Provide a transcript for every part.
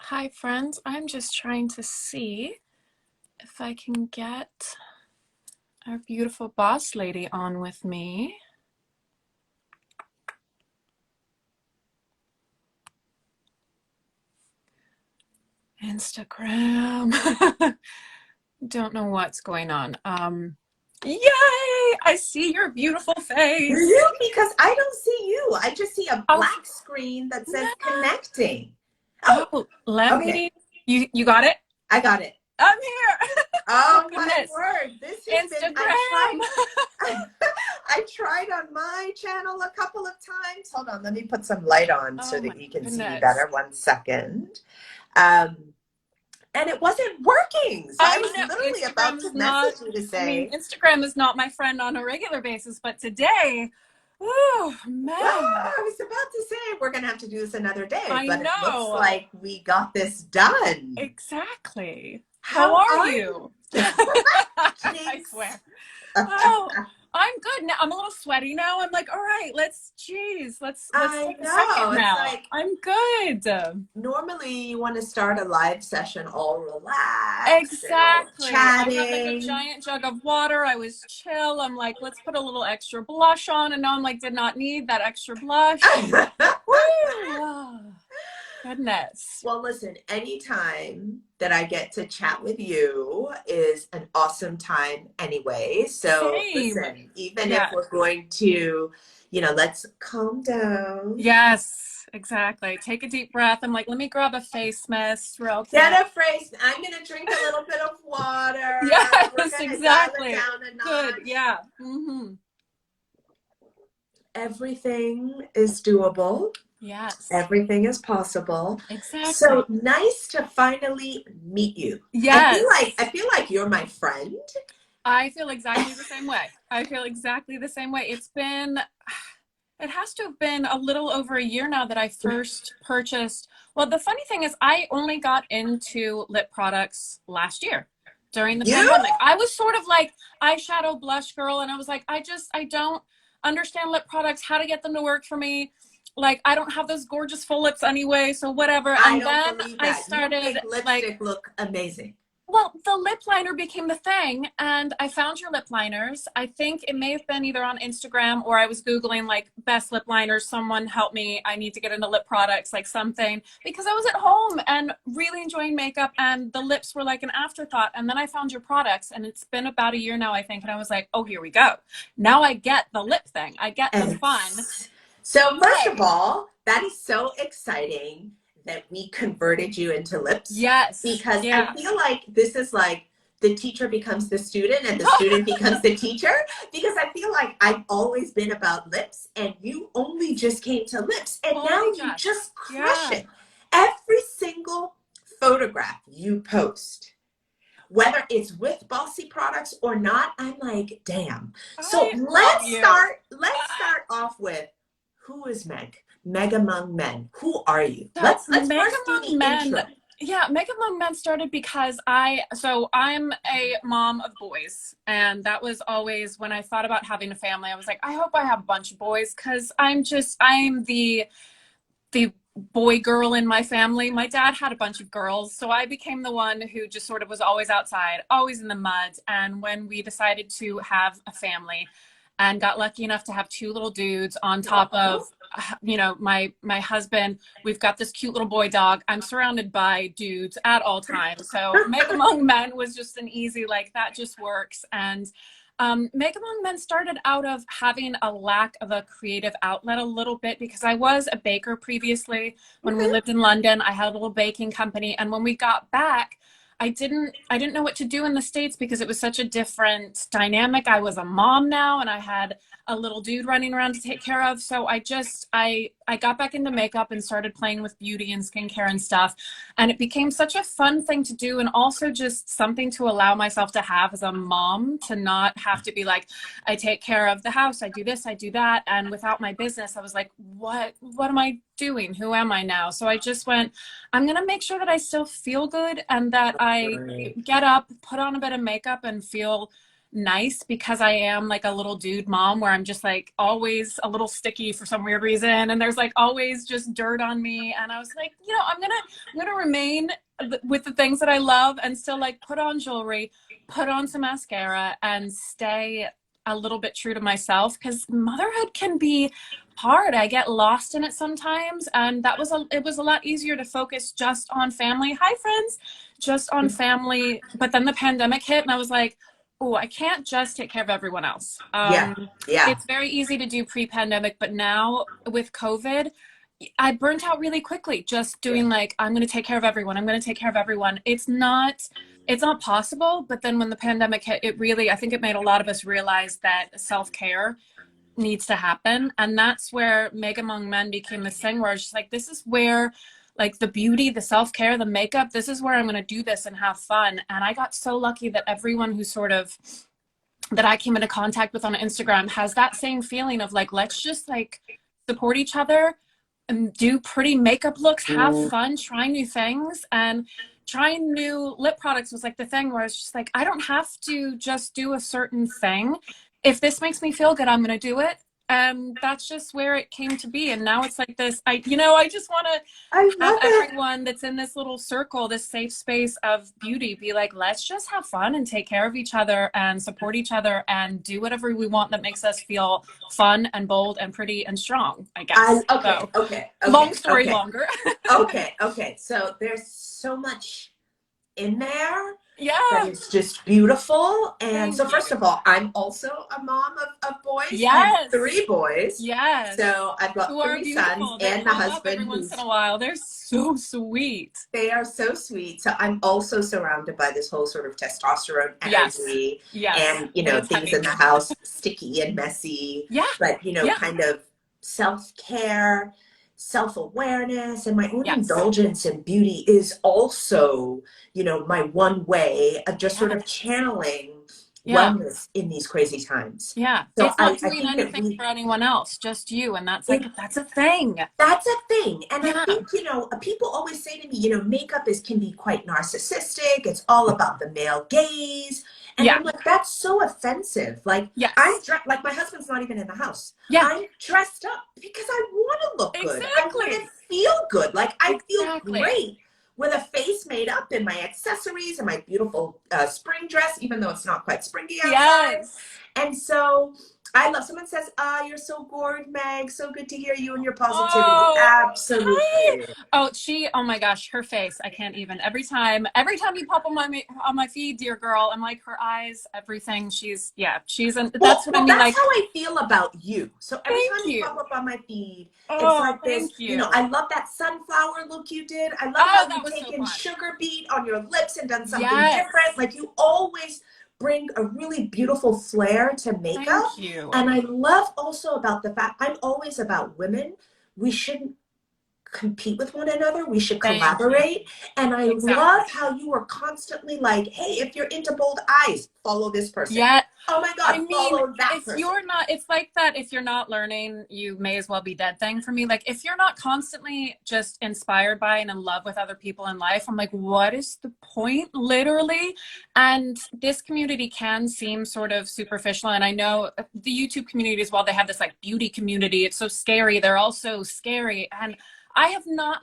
Hi, friends. I'm just trying to see if I can get our beautiful boss lady on with me. Instagram. Don't know what's going on. Yay! I see your beautiful face. You? Because I don't see you. I just see a Oh, black screen that says no. connecting. Oh, Oh, let okay. me. You got it? I got it. I'm here. Oh Oh my goodness. word. This has been I tried Instagram. I tried on my channel a couple of times. Hold on, let me put some light on so Oh my that you can see me goodness. better. 1 second. Um, and it wasn't working. So I I was know literally about Instagram to is not, message you to I mean, say, Instagram is not my friend on a regular basis, but today, oh well, man, I was about to say we're going to have to do this another day, I but it looks know. like we got this done. Exactly. How How are are you? you? I Jinx. swear. Oh, I'm good now. I'm a little sweaty now. I'm like, all right, let's I take a second know. It's now. like I'm good. normally you want to start a live session all relaxed and all Exactly. I had like a chatting. giant jug of water. I was chill. I'm like, let's put a little extra blush on. And now I'm like, did not need that extra blush. Woo! Oh, goodness. Well, listen, anytime that I get to chat with you is an awesome time anyway. So Same. listen, even if Yeah. we're going to, let's calm down. Yes, exactly. Take a deep breath. I'm like, let me grab a face mist real quick. Get a phrase. I'm going to drink a little bit of water. We're Yes, going to dial it exactly. down a Good. notch. Yeah. Everything is doable. Yes, Everything is possible. So exactly. nice to finally meet you. I Yes. feel like you're my friend. I feel exactly the same way. I feel exactly the same way. It has to have been a little over a year now that I first purchased. Well, the funny thing is, I only got into lip products last year during the You? pandemic. I was sort of like eyeshadow blush girl, and I was like, I don't understand lip products, how to get them to work for me. Like, I don't have those gorgeous full lips anyway, so whatever. I And don't then believe I that. You started make like lipstick look amazing. well, the lip liner became the thing, and I found your lip liners. I think it may have been either on Instagram or I was Googling like best lip liners. Someone help me. I need to get into lip products, like something, because I was at home and really enjoying makeup, and the lips were like an afterthought. And then I found your products, and it's been about a year now, I think. And I was like, oh, here we go. Now I get the lip thing, I get the And fun. so first of Yay. all, that is so exciting that we converted you into lips Yes. because I Yeah. feel like this is like the teacher becomes the student and the student becomes the teacher because I feel like I've always been about lips and you only just came to lips and now Only you just. just crush Yeah. it. Every single photograph you post, whether it's with Bossy products or not, I'm like, damn. So I love let's you. start. Let's start off with who is Meg? Meg among men. Who are you? So Let's Make first do Among the Men, intro. yeah, Make Among Men started because I'm a mom of boys, and that was always when I thought about having a family. I was like, I hope I have a bunch of boys because I'm the boy girl in my family. My dad had a bunch of girls, so I became the one who just sort of was always outside, always in the mud. And when we decided to have a family and got lucky enough to have two little dudes on top of Oh, my husband, we've got this cute little boy dog. I'm surrounded by dudes at all times, so Make Among Men was just an easy, like, that just works. And Make Among Men started out of having a lack of a creative outlet a little bit because I was a baker previously. When we okay. lived in London, I had a little baking company, and when we got back, I didn't know what to do in the States because it was such a different dynamic. I was a mom now, and I had a little dude running around to take care of. So I got back into makeup and started playing with beauty and skincare and stuff. And it became such a fun thing to do, and also just something to allow myself to have as a mom, to not have to be like, I take care of the house, I do this, I do that. And without my business, I was like, what am I doing? Who am I now? So I just went, I'm going to make sure that I still feel good and that I Right. get up, put on a bit of makeup, and feel nice because I am like a little dude mom where I'm just like always a little sticky for some weird reason, and there's like always just dirt on me. And I was like, you know, I'm gonna remain with the things that I love and still like put on jewelry, put on some mascara, and stay a little bit true to myself, because motherhood can be hard. I get lost in it sometimes, and it was a lot easier to focus just on family. Hi friends, just on family. But then the pandemic hit, and I was like, oh, I can't just take care of everyone else. Yeah. Yeah. It's very easy to do pre-pandemic, but now with COVID, I burnt out really quickly just doing like, I'm going to take care of everyone. I'm going to take care of everyone. It's not possible. But then when the pandemic hit, it really, I think it made a lot of us realize that self-care needs to happen. And that's where Meg Among Men became this thing where I was just like, this is where like the beauty, the self-care, the makeup, this is where I'm going to do this and have fun. And I got so lucky that everyone who sort of, that I came into contact with on Instagram has that same feeling of like, let's just like support each other and do pretty makeup looks, have fun, try new things. And trying new lip products was like the thing where I was just like, I don't have to just do a certain thing. If this makes me feel good, I'm going to do it. And that's just where it came to be. And now it's like this, I just want to have everyone that's in this little circle, this safe space of beauty, be like, let's just have fun and take care of each other and support each other and do whatever we want that makes us feel fun and bold and pretty and strong, I guess. Okay. Long story longer. Okay. So there's so much in there. Yeah. That is just beautiful. And Thank so you. first of all, I'm also a mom of boys. Yes. I have 3 boys. Yes. So I've got Who are 3 beautiful. sons They and a pop up husband. every once in a while. They're so sweet. They are so sweet. So I'm also surrounded by this whole sort of testosterone energy. Yes. And, you know, things heavy. in the house, sticky and messy. Yeah. But, you know, kind of self-care, self-awareness, and my own indulgence in beauty is also, you know, my one way of just sort of channeling wellness in these crazy times. Yeah. So it's not doing anything for anyone else, just you. And that's like, that's a thing. That's a thing. And I think, you know, people always say to me, you know, makeup can be quite narcissistic. It's all about the male gaze. And I'm like, that's so offensive. Like, I'm like, my husband's not even in the house. I'm dressed up because I want to look good. I want to feel good. Like, I feel great with a face made up and my accessories and my beautiful spring dress, even though it's not quite springy outside. And so I love, someone says, you're so gorgeous, Meg. So good to hear you and your positivity. Absolutely. Oh my gosh, her face. I can't even. Every time you pop on my feed, dear girl, I'm like, her eyes, everything. That's what I mean. That's how I feel about you. So every time you pop up on my feed, it's like this, you know, I love that sunflower look you did. I love how you've taken sugar beet on your lips and done something different. Like, you always bring a really beautiful flair to makeup. Thank you. And I love also about the fact, I'm always about women. We shouldn't compete with one another. We should collaborate. And I love how you are constantly like, hey, if you're into bold eyes, follow this person. Oh my God, follow that person. It's like that, if you're not learning, you may as well be dead thing for me. Like, if you're not constantly just inspired by and in love with other people in life, I'm like, what is the point, literally? And this community can seem sort of superficial. And I know the YouTube community as well, they have this like beauty community. It's so scary. They're all so scary. And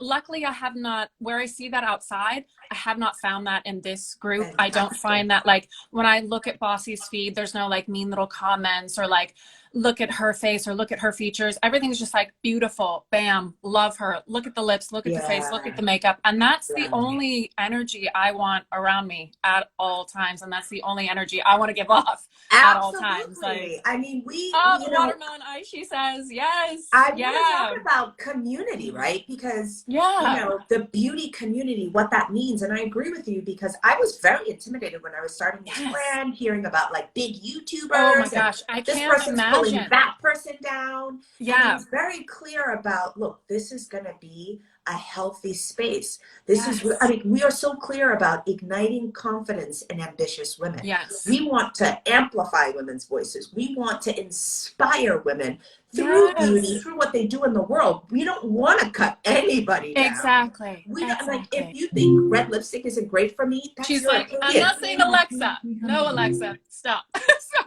luckily I have not, where I see that outside, I have not found that in this group. I don't find that, like, when I look at Bossy's feed, there's no like mean little comments or like, look at her face or look at her features. Everything's just like beautiful. Bam. Love her. Look at the lips, look at the face, look at the makeup. And that's the only energy I want around me at all times. And that's the only energy I want to give off at all times. Like, I mean, watermelon ice, she says. Yes. I want to talk about community, right? Because, you know, the beauty community, what that means. And I agree with you, because I was very intimidated when I was starting this brand, hearing about like big YouTubers. Oh my gosh. I can't imagine. Pulling that person down. Yeah. And he's very clear about, look, this is going to be a healthy space. This is, I mean, we are so clear about igniting confidence in ambitious women. Yes. We want to amplify women's voices. We want to inspire women through beauty, through what they do in the world. We don't want to cut anybody down. Exactly. Like, if you think red lipstick isn't great for me, that's She's your like, opinion. I'm not saying Alexa. No, Alexa, stop.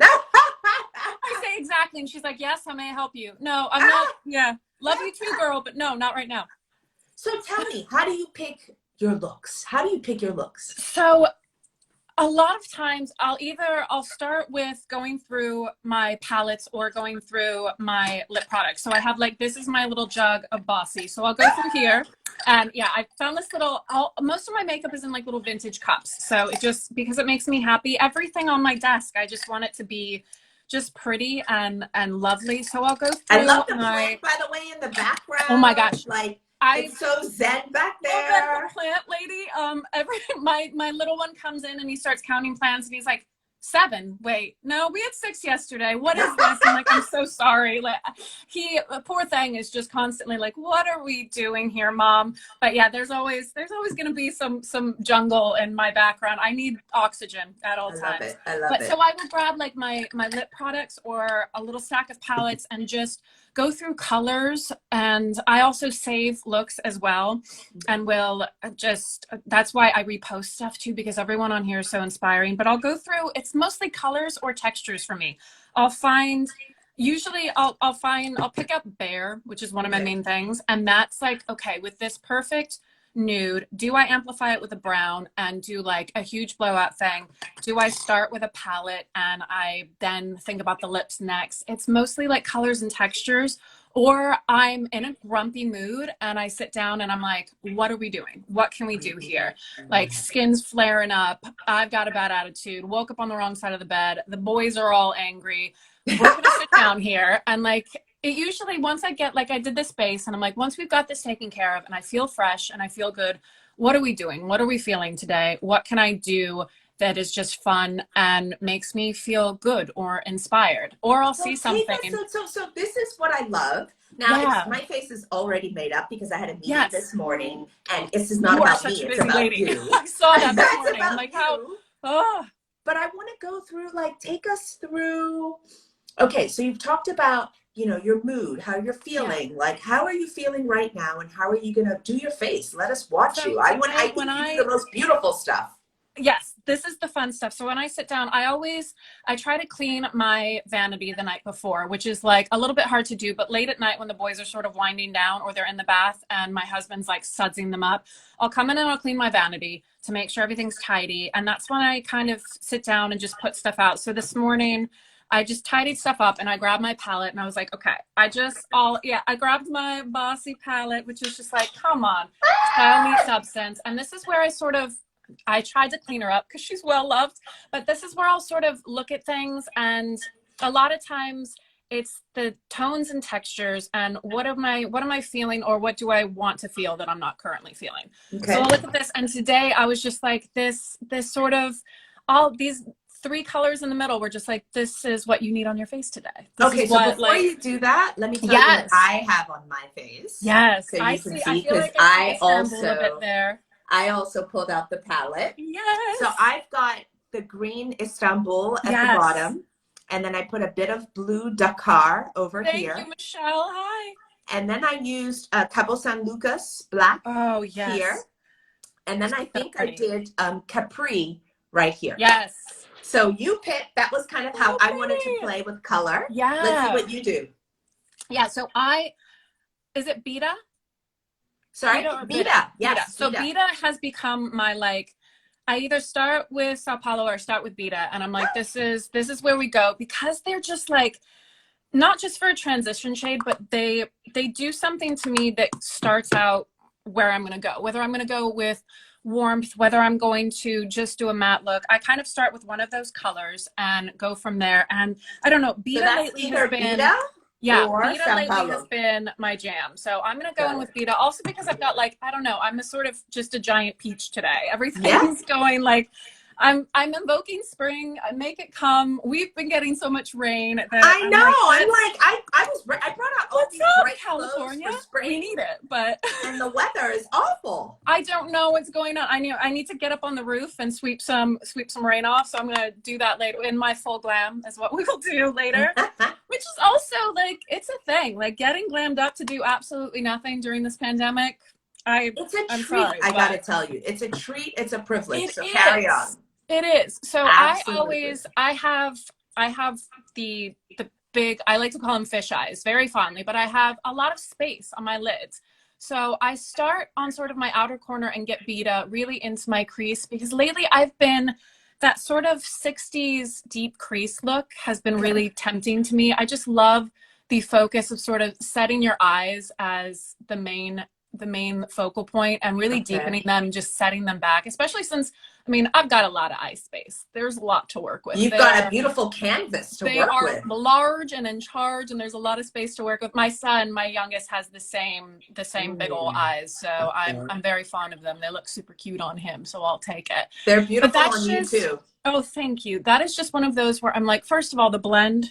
I say exactly. And she's like, yes, how may I help you? No, I'm not. Yeah. Love you too, girl. But no, not right now. So tell me, how do you pick your looks? How do you pick your looks? So a lot of times I'll start with going through my palettes or going through my lip products. So I have like, this is my little jug of Bossy. So I'll go through here and yeah, I found this little, most of my makeup is in like little vintage cups. So it just, because it makes me happy. Everything on my desk, I just want it to be just pretty and lovely. So I'll go through. I love the plant, by the way, in the background. Oh my gosh. Like, it's so zen back there. Plant lady. My little one comes in and he starts counting plants and he's like, 7. Wait, no, we had 6 yesterday. What is this? I'm like, I'm so sorry. Like, poor thing is just constantly like, what are we doing here, Mom? But yeah, there's always going to be some jungle in my background. I need oxygen at all times. I love it. So I will grab like my lip products or a little stack of palettes and just go through colors. And I also save looks as well. And that's why I repost stuff too, because everyone on here is so inspiring. But I'll go through, it's mostly colors or textures for me. I'll pick up Bare, which is one of my main things. And that's like, okay, with this perfect nude, do I amplify it with a brown and do like a huge blowout thing? Do I start with a palette and I then think about the lips next? It's mostly like colors and textures. Or I'm in a grumpy mood and I sit down and I'm like, what are we doing? What can we do here? Like, skin's flaring up. I've got a bad attitude. Woke up on the wrong side of the bed. The boys are all angry. We're going to sit down here. And like, it usually, once I get, like I did this base and I'm like, once we've got this taken care of and I feel fresh and I feel good, what are we doing? What are we feeling today? What can I do that is just fun and makes me feel good or inspired? Or I'll see something. So this is what I love. Now, my face is already made up because I had a meeting this morning, and this is not about me. It's about you. I saw that this morning. I'm like, how? Oh. But I want to go through, like, take us through. Okay, so you've talked about, you know, your mood, how you're feeling. Like, how are you feeling right now, and how are you gonna do your face? Let us watch you. I think you do the most beautiful stuff. Yes, this is the fun stuff. So when I sit down, I try to clean my vanity the night before, which is like a little bit hard to do, but late at night when the boys are sort of winding down or they're in the bath and my husband's like sudsing them up, I'll come in and I'll clean my vanity to make sure everything's tidy. And that's when I kind of sit down and just put stuff out. So this morning I just tidied stuff up and I grabbed my palette and I was like, okay, I grabbed my Bossy palette, which is just like, come on, style meets substance. And this is where I tried to clean her up because she's well loved, but this is where I'll sort of look at things, and a lot of times it's the tones and textures and what am I feeling, or what do I want to feel that I'm not currently feeling. Okay. So I'll look at this, and today I was just like, this sort of, all these 3 colors in the middle were just like, this is what you need on your face today. Okay, so before you do that, let me tell you what I have on my face. Yes, so you can see, because I also pulled out the palette. Yes. So I've got the green Istanbul at the bottom. And then I put a bit of blue Dakar over here. Thank you, Michelle. Hi. And then I used Cabo San Lucas black here. And then I think I did Capri right here. Yes. So you picked, that was kind of how I wanted to play with color. Yeah. Let's see what you do. Yeah, so is it Beta? Sorry, Beta. Yes. So Beta has become my, like, I either start with Sao Paulo or start with Beta, and I'm like, this is where we go, because they're just like, not just for a transition shade, but they do something to me that starts out where I'm going to go, whether I'm going to go with warmth, whether I'm going to just do a matte look. I kind of start with one of those colors and go from there. And I don't know, Beta lately has been Beta? Yeah, Beta lately has been my jam. So I'm going to go in with Beta, also because I've got, like, I don't know, I'm just a giant peach today. Everything's going like, I'm invoking spring. Make it come. We've been getting so much rain. That I know. I brought out all these bright California. For spring. We need it, but and the weather is awful. I don't know what's going on. I need to get up on the roof and sweep some rain off. So I'm gonna do that later. In my full glam is what we will do later. Which is also, like, it's a thing. Like, getting glammed up to do absolutely nothing during this pandemic. It's a treat. Sorry, I gotta tell you, it's a treat. It's a privilege. So carry on. It is. So absolutely. I have have the big, I like to call them fish eyes very fondly, but I have a lot of space on my lids. So I start on sort of my outer corner and get Beta really into my crease, because lately I've been, that sort of 60s deep crease look has been really tempting to me. I just love the focus of sort of setting your eyes as the main focal point and really deepening them, just setting them back, especially since, I mean, I've got a lot of eye space. There's a lot to work with. You've got a beautiful canvas to work with. They are large and in charge, and there's a lot of space to work with. My son, my youngest, has the same big old eyes, so I'm very fond of them. They look super cute on him, so I'll take it. They're beautiful on you too. Oh, thank you. That is just one of those where I'm like, first of all, the blend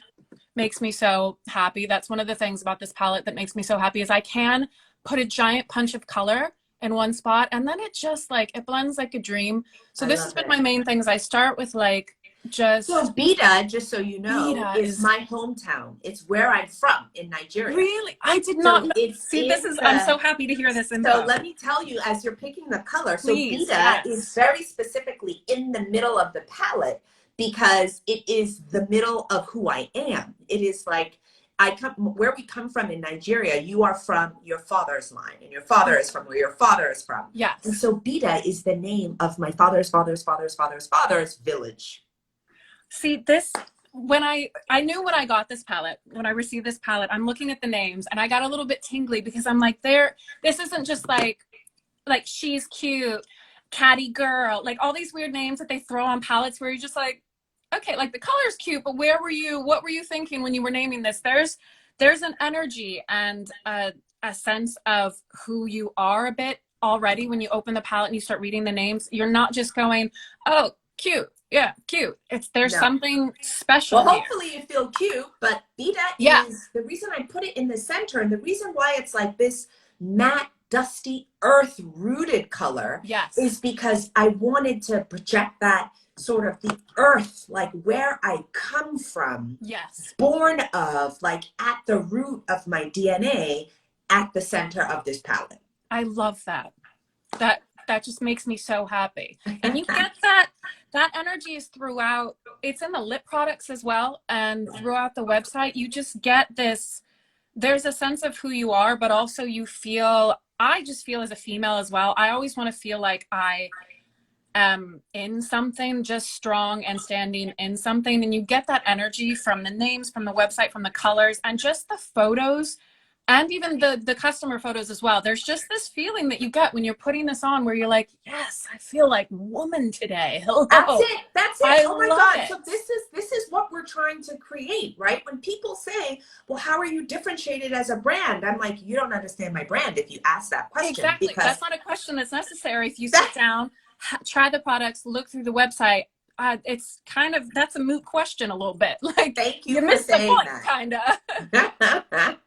makes me so happy. That's one of the things about this palette that makes me so happy, is I can put a giant punch of color in one spot, and then it just like, it blends like a dream. So this has been my main things. I start with like just... So Beta, just so you know, is my hometown. It's where I'm from in Nigeria. Really? I did not know. See, this is, I'm so happy to hear this info. So let me tell you, as you're picking the color, so Beta is very specifically in the middle of the palette, because it is the middle of who I am. It is like, where we come from in Nigeria, you are from your father's line, and your father is from where your father is from. Yes. And so Beta is the name of my father's village. See, this, when I knew when I got this palette, when I received this palette, I'm looking at the names and I got a little bit tingly, because I'm like, this isn't just like she's cute, catty girl, like all these weird names that they throw on palettes where you're just like, okay, like the color's cute, but what were you thinking when you were naming this? There's an energy and a sense of who you are a bit already when you open the palette and you start reading the names. You're not just going, oh, cute. Yeah, cute. There's something special. Well, hopefully you feel cute, but Beta is the reason I put it in the center, and the reason why it's like this matte, dusty, earth-rooted color is because I wanted to project that sort of the earth, like where I come from, born of, like at the root of my DNA, at the center of this palette. I love that. That just makes me so happy. And you get that energy is throughout. It's in the lip products as well, and throughout the website. You just get this, there's a sense of who you are, but also I just feel as a female as well, I always want to feel like I in something, just strong and standing in something. And you get that energy from the names, from the website, from the colors, and just the photos, and even the customer photos as well. There's just this feeling that you get when you're putting this on where you're like, yes, I feel like woman today. Hello. That's it. Oh my God. It. So this is what we're trying to create, right? When people say, well, how are you differentiated as a brand? I'm like, you don't understand my brand if you ask that question. Exactly. Because that's not a question that's necessary. If you sit down, try the products, look through the website, it's kind of, that's a moot question a little bit. Like, thank you for missed saying the point, that. Kind of.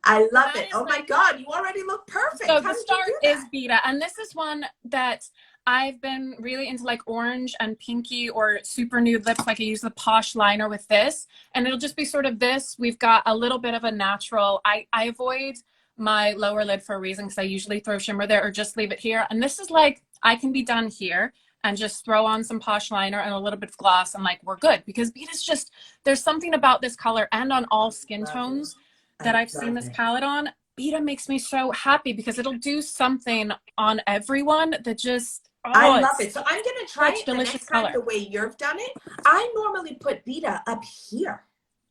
I love it. Oh my God, you already look perfect. So the start is Beta, and this is one that I've been really into, like orange and pinky or super nude lips. Like I use the Posh liner with this, and it'll just be sort of this. We've got a little bit of a natural, I avoid my lower lid for a reason, because I usually throw shimmer there or just leave it here. And this is like, I can be done here and just throw on some Posh liner and a little bit of gloss, and like, we're good. Because Beta's just, there's something about this color and on all skin tones that I've seen this palette on. Beta makes me so happy because it'll do something on everyone that just, I love it. So I'm going to try it the next time the way you've done it. I normally put Beta up here.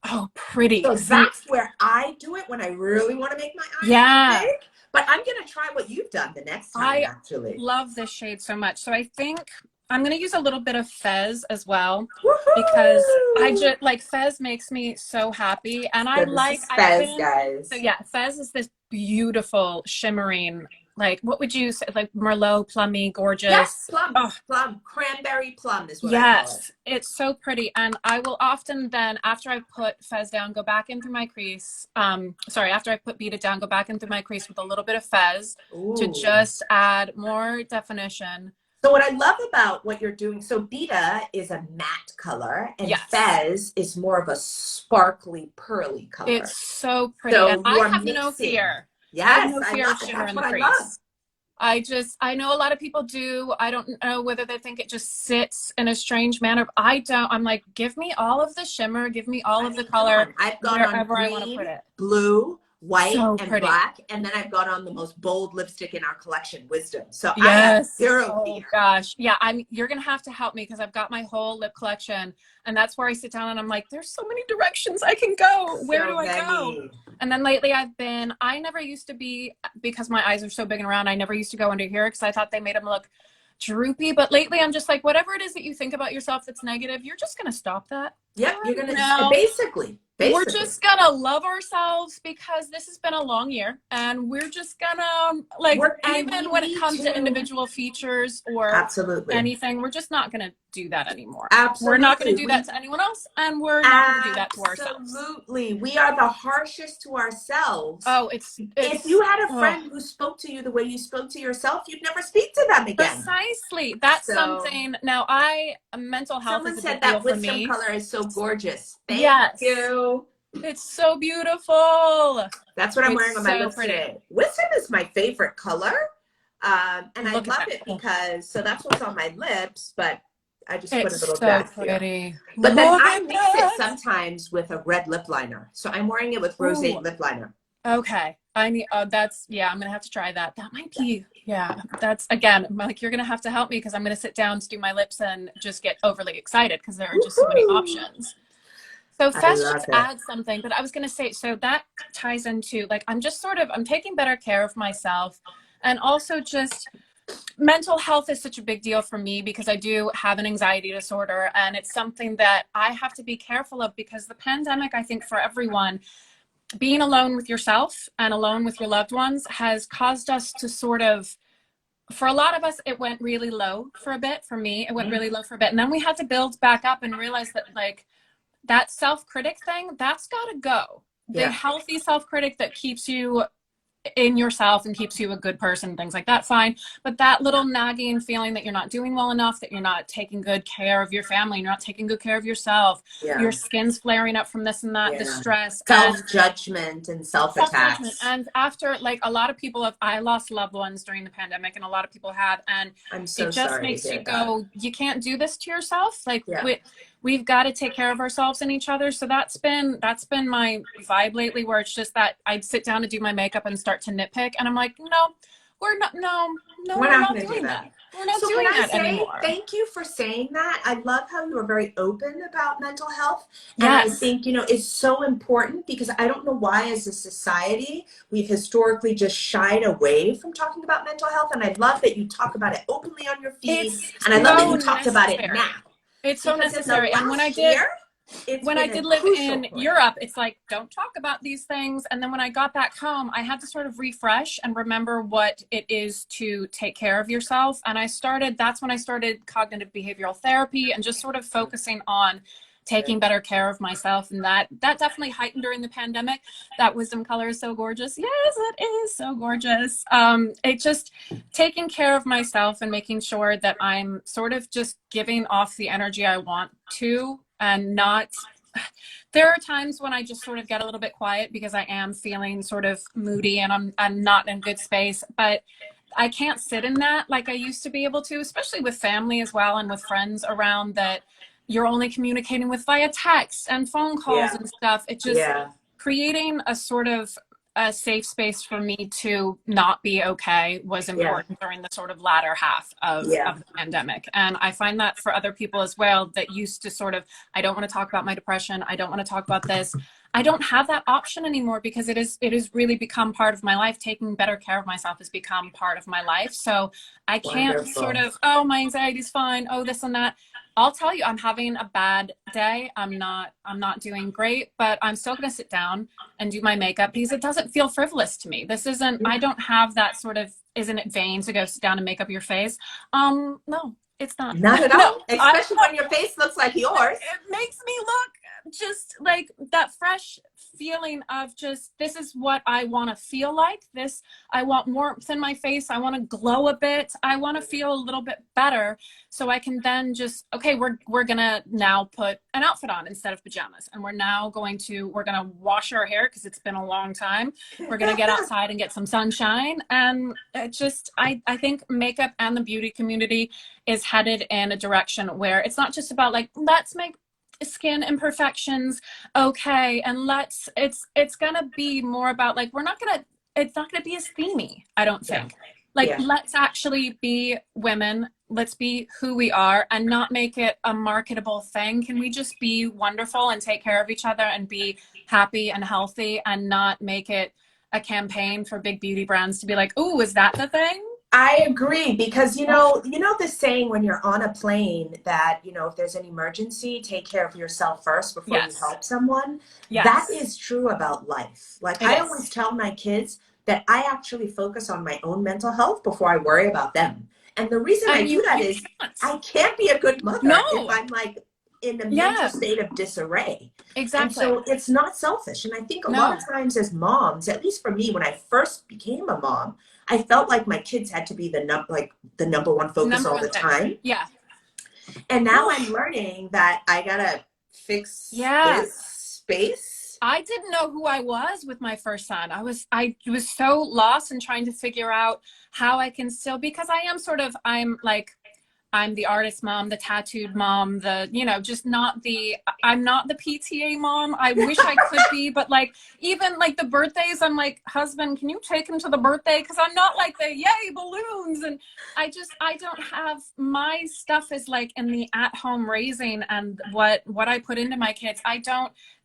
Oh, pretty. So that's where I do it when I really want to make my eyes big. But I'm going to try what you've done the next time, actually. I love this shade so much. So I think I'm going to use a little bit of Fez as well. Woohoo! Because I just, like, Fez makes me so happy. And I like Fez, guys. So yeah, Fez is this beautiful shimmering, like, what would you say, like Merlot, plummy, gorgeous. Yes, plum, cranberry plum is what I call it. It's so pretty. And I will often then, after I put Fez down, go back in through my crease. After I put Beta down, go back in through my crease with a little bit of Fez to just add more definition. So what I love about what you're doing, so Beta is a matte color, and Fez is more of a sparkly, pearly color. It's so pretty. So and I have no fear. Yes, I have no fear of shimmer in the crease. I know a lot of people do. I don't know whether they think it just sits in a strange manner. I don't. I'm like, give me all of the shimmer, give me all of the color I've gone on wherever I want to green, put it. blue, white, So and pretty. black, and then I've got on the most bold lipstick in our collection, Wisdom. So I have Yes. zero Oh fear. gosh. Yeah, you're gonna have to help me because I've got my whole lip collection, and that's where I sit down and I'm like, there's so many directions I can go. Where do I go? And then lately I never used to be, because my eyes are so big and round, I never used to go under here because I thought they made them look droopy. But lately I'm just like, whatever it is that you think about yourself that's negative, you're just gonna stop that. Yep, you're gonna basically. We're just gonna love ourselves because this has been a long year, and we're just gonna even when it comes to individual features or anything, we're just not gonna do that anymore. We're not gonna do that to anyone else, and we're not gonna do that to ourselves. Absolutely. We are the harshest to ourselves. Oh, if you had a friend who spoke to you the way you spoke to yourself, you'd never speak to them again. Precisely. That's something. Now, mental health is a big deal for me. Someone said that wisdom color is so gorgeous. Thank you. It's so beautiful. That's what I'm wearing on my lips today. Wisdom is my favorite color. And I love it because, so that's what's on my lips, but I just put a little dab here. But then I mix it sometimes with a red lip liner. So I'm wearing it with rosé lip liner. Okay. I need, I'm going to have to try that. That might be, that's, again, like, you're going to have to help me because I'm going to sit down to do my lips and just get overly excited because there are just so many options. So Fess just adds something, but I was going to say, so that ties into, like, I'm taking better care of myself, and also just mental health is such a big deal for me because I do have an anxiety disorder, and it's something that I have to be careful of because the pandemic, I think for everyone, being alone with yourself and alone with your loved ones has caused us to for a lot of us, it went really low for a bit. For me, it went really low for a bit. And then we had to build back up and realize that, like, that self-critic thing, that's got to go. The healthy self-critic that keeps you in yourself and keeps you a good person, things like that, fine. But that little nagging feeling that you're not doing well enough, that you're not taking good care of your family, you're not taking good care of yourself, your skin's flaring up from this and that, the stress, self-judgment and self-attacks. And after, like, a lot of people I lost loved ones during the pandemic, and a lot of people have, and it just makes you go, you can't do this to yourself. Like, we've got to take care of ourselves and each other. So that's been my vibe lately, where it's just that I'd sit down to do my makeup and start to nitpick, and I'm like, we're not doing that. We're not doing that anymore. Thank you for saying that. I love how you are very open about mental health. And I think, it's so important because I don't know why as a society we've historically just shied away from talking about mental health. And I love that you talk about it openly on your feed. And I love that you talked about it now. It's so necessary. And when I did live in Europe, it's like, don't talk about these things. And then when I got back home, I had to sort of refresh and remember what it is to take care of yourself. And that's when I started cognitive behavioral therapy and just sort of focusing on taking better care of myself. And that definitely heightened during the pandemic. That wisdom color is so gorgeous. Yes, it is so gorgeous. It just taking care of myself and making sure that I'm sort of just giving off the energy I want to, and not, there are times when I just sort of get a little bit quiet because I am feeling sort of moody and I'm not in a good space, but I can't sit in that like I used to be able to, especially with family as well and with friends around that you're only communicating with via text and phone calls and stuff. It just creating a sort of a safe space for me to not be okay was important during the sort of latter half of the pandemic. And I find that for other people as well that used to sort of, I don't want to talk about my depression, I don't want to talk about this. I don't have that option anymore because it has really become part of my life. Taking better care of myself has become part of my life. So I can't sort of, oh, my anxiety's fine, oh, this and that. I'll tell you, I'm having a bad day. I'm not doing great, but I'm still going to sit down and do my makeup because it doesn't feel frivolous to me. This isn't, I don't have that sort of, isn't it vain to go sit down and make up your face? No, it's not. Not at all. Especially when your face looks like yours. It makes me look just like that fresh feeling of just, this is what I want to feel like. This, I want warmth in my face. I want to glow a bit. I want to feel a little bit better. So I can then just, okay, we're going to now put an outfit on instead of pajamas. And we're going to wash our hair because it's been a long time. We're going to get outside and get some sunshine. And it just, I think makeup and the beauty community is headed in a direction where it's not just about like, let's make skin imperfections okay, and it's gonna be more about like, it's not gonna be as themey, I don't think. Let's actually be women, let's be who we are and not make it a marketable thing. Can we just be wonderful and take care of each other and be happy and healthy, and not make it a campaign for big beauty brands to be like, oh, is that the thing? I agree, because you know the saying when you're on a plane that, you know, if there's an emergency, take care of yourself first before you help someone. That is true about life. Like I always tell my kids that I actually focus on my own mental health before I worry about them. And the reason I do that is I can't be a good mother if I'm like in a mental state of disarray. Exactly. And so it's not selfish. And I think a lot of times as moms, at least for me, when I first became a mom, I felt like my kids had to be the number one focus all the time. Yeah. And now I'm learning that I gotta fix this space. I didn't know who I was with my first son. I was so lost in trying to figure out how I can still, because I'm the artist mom, the tattooed mom, I'm not the PTA mom. I wish I could be, but like, even like the birthdays, I'm like, husband, can you take him to the birthday? Cause I'm not like the yay balloons. And I don't have, my stuff is like in the at-home raising and what I put into my kids.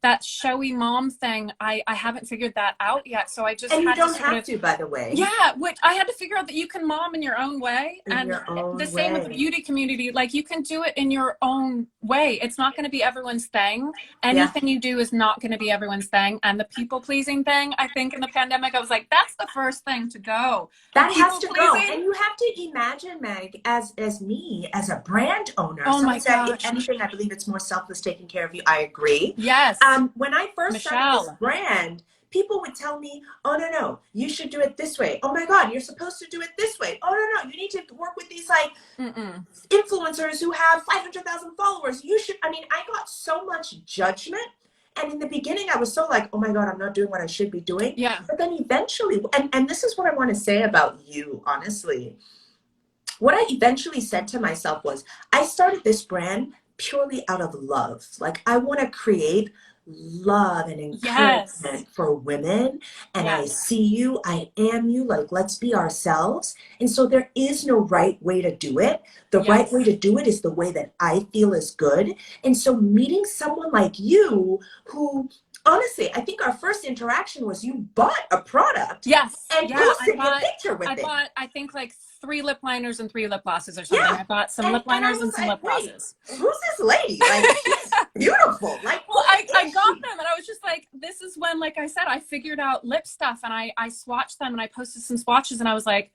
That showy mom thing, I haven't figured that out yet. So I just, and you don't have to, by the way. Yeah, which I had to figure out that you can mom in your own way. And the same with the beauty community. Like you can do it in your own way. It's not going to be everyone's thing. Anything you do is not going to be everyone's thing. And the people pleasing thing, I think in the pandemic, I was like, that's the first thing to go. That has to go. And you have to imagine, Meg, as me, as a brand owner. Oh my gosh. If anything, I believe it's more selfless taking care of you. I agree. Yes. When I first started this brand, people would tell me, oh, no, you should do it this way. Oh my God, you're supposed to do it this way. Oh, no, you need to work with these like influencers who have 500,000 followers. I got so much judgment. And in the beginning, I was so like, oh my God, I'm not doing what I should be doing. Yeah. But then eventually, and this is what I want to say about you, honestly. What I eventually said to myself was, I started this brand purely out of love. Like I want to create love and encouragement for women, and I see you, I am you, like let's be ourselves. And so there is no right way to do it. The right way to do it is the way that I feel is good. And so meeting someone like you, who honestly, I think our first interaction was you bought a product and posted a picture with it. I think like 3 lip liners and 3 lip glosses or something. I bought some lip liners and some lip glosses. Who's this lady? Like, she's beautiful. Like, well, I got them and I was just like, this is when, like I said, I figured out lip stuff and I swatched them and I posted some swatches and I was like,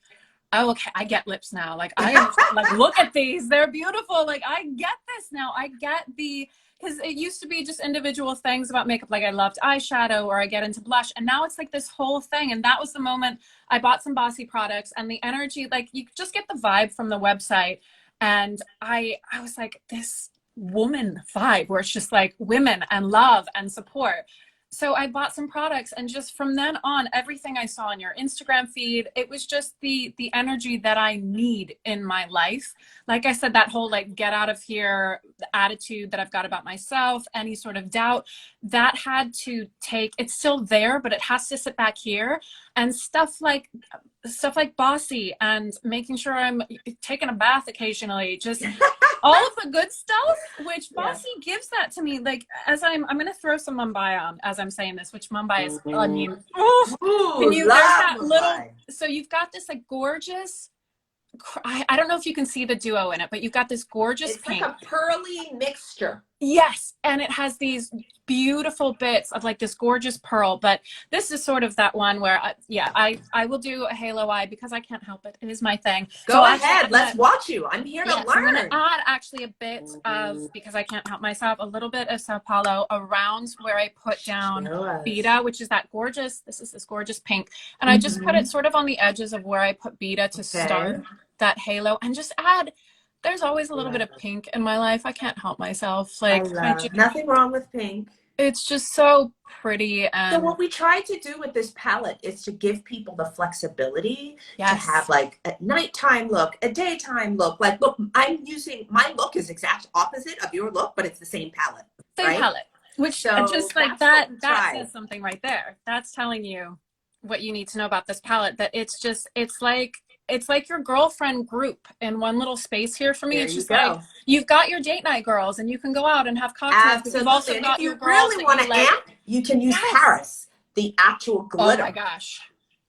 oh, okay, I get lips now. Like, like, look at these. They're beautiful. Like, I get this now. I get because it used to be just individual things about makeup. Like I loved eyeshadow or I get into blush. And now it's like this whole thing. And that was the moment I bought some Bossy products and the energy, like you just get the vibe from the website. And I was like, this woman vibe where it's just like women and love and support. So I bought some products and just from then on, everything I saw on your Instagram feed, it was just the energy that I need in my life. Like I said, that whole like get out of here attitude that I've got about myself, any sort of doubt, that had to it's still there, but it has to sit back here. And stuff like Bossy and making sure I'm taking a bath occasionally, just all of the good stuff, which Bossy gives that to me. Like as I'm going to throw some Mumbai on as I'm saying this, which Mumbai is, I mean, there's that little, so you've got this like gorgeous, I don't know if you can see the duo in it, but you've got this gorgeous it's pink. Like a pearly mixture. Yes. And it has these beautiful bits of like this gorgeous pearl, but this is sort of that one where I will do a halo eye because I can't help it. It is my thing. Go ahead. Let's watch you. I'm here to learn. I'm going to add actually a bit of, because I can't help myself, a little bit of Sao Paulo around where I put down Beta, which is that gorgeous, this gorgeous pink. And I just put it sort of on the edges of where I put Beta to start that halo, and just add, there's always a little bit of pink in my life. I can't help myself. Like, nothing wrong with pink. It's just so pretty. And so what we try to do with this palette is to give people the flexibility to have like a nighttime look, a daytime look. Like, look, I'm using, my look is exact opposite of your look, but it's the same palette. Same palette. Which just like that says something right there. That's telling you what you need to know about this palette. That it's just, it's like your girlfriend group in one little space here for me. It's just like, you've got your date night girls and you can go out and have cocktails. But you've also got your girls. If you really want to amp, you can use Paris, the actual glitter. Oh my gosh.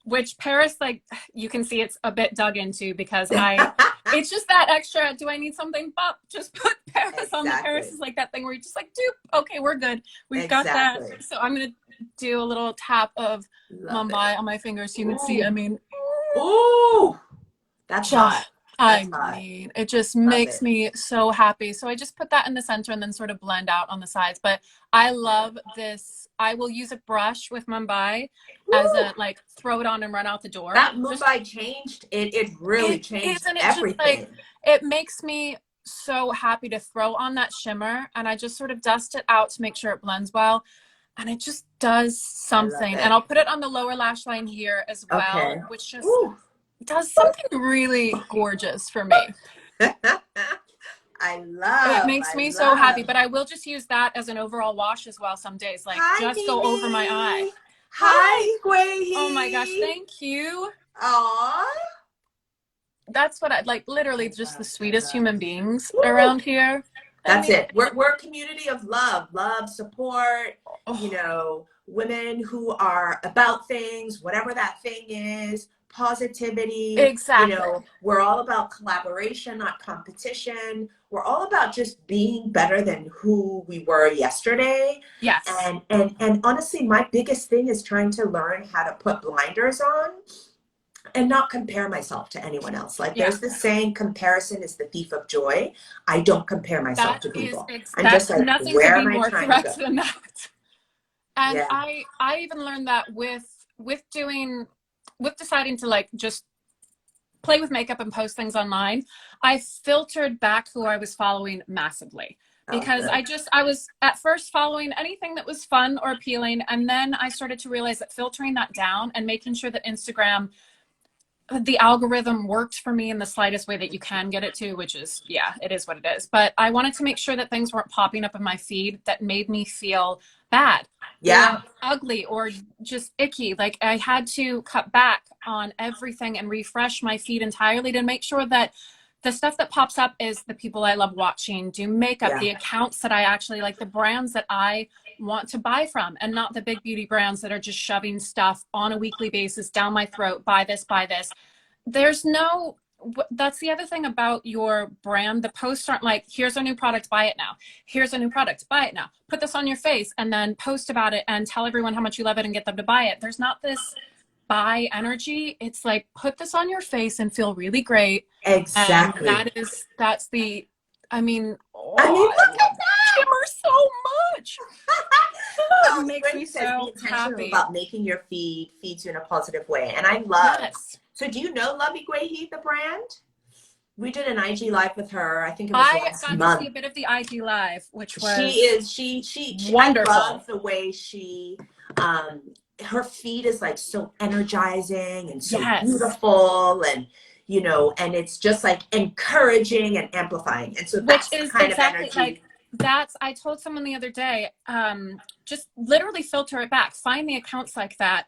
Which Paris, like, you can see it's a bit dug into because it's just that extra, do I need something? Pop, just put Paris on. The Paris is like that thing where you just like, dupe, okay, we're good. We've got that. So I'm going to do a little tap of Mumbai on my fingers so you can see, I mean, ooh. That's hot. mean, it just makes me so happy. So I just put that in the center and then sort of blend out on the sides. But I love this. I will use a brush with Mumbai as a, like, throw it on and run out the door. That Mumbai changed. It really changed everything. Just, like, it makes me so happy to throw on that shimmer, and I just sort of dust it out to make sure it blends well. And it just does something. And I'll put it on the lower lash line here as well, which just does something really gorgeous for me. I love it. Makes me so happy. But I will just use that as an overall wash as well some days. Like, just go over my eye. Hi, Guehi. Oh my gosh, thank you. Aww. That's what I like, literally just the sweetest human beings around here. That's it. We're a community of love, support, you know, women who are about things, whatever that thing is, positivity. Exactly. You know, we're all about collaboration, not competition. We're all about just being better than who we were yesterday. Yes. And honestly, my biggest thing is trying to learn how to put blinders on and not compare myself to anyone else. Like, there's this saying, comparison is the thief of joy. I don't compare myself to people. I'm just like, nothing where could be am I more trying correct to go? than that. And I even learned that with deciding to, like, just play with makeup and post things online, I filtered back who I was following massively. Because I was at first following anything that was fun or appealing. And then I started to realize that filtering that down and making sure that Instagram, the algorithm worked for me in the slightest way that you can get it to, which is, it is what it is. But I wanted to make sure that things weren't popping up in my feed that made me feel bad, or ugly, or just icky. Like, I had to cut back on everything and refresh my feed entirely to make sure that the stuff that pops up is the people I love watching, do makeup, the accounts that I actually like, the brands that I want to buy from, and not the big beauty brands that are just shoving stuff on a weekly basis down my throat. Buy this, buy this. There's no, that's the other thing about your brand. The posts aren't like, here's a new product, buy it now. Here's a new product, buy it now. Put this on your face and then post about it and tell everyone how much you love it and get them to buy it. There's not this buy energy. It's like, put this on your face and feel really great. Exactly. And that's the, I mean, look at that. Shimmer so much. It makes me so happy about making your feeds you in a positive way. And I love, so do you know Lovey Guehi, the brand? We did an IG live with her. I think it was last month. I got to see a bit of the IG live, which was she wonderful. I love the way she, her feed is like so energizing and so beautiful, and you know, and it's just like encouraging and amplifying. And so that's which is kind exactly of energy. Like, I told someone the other day, just literally filter it back, find the accounts like that,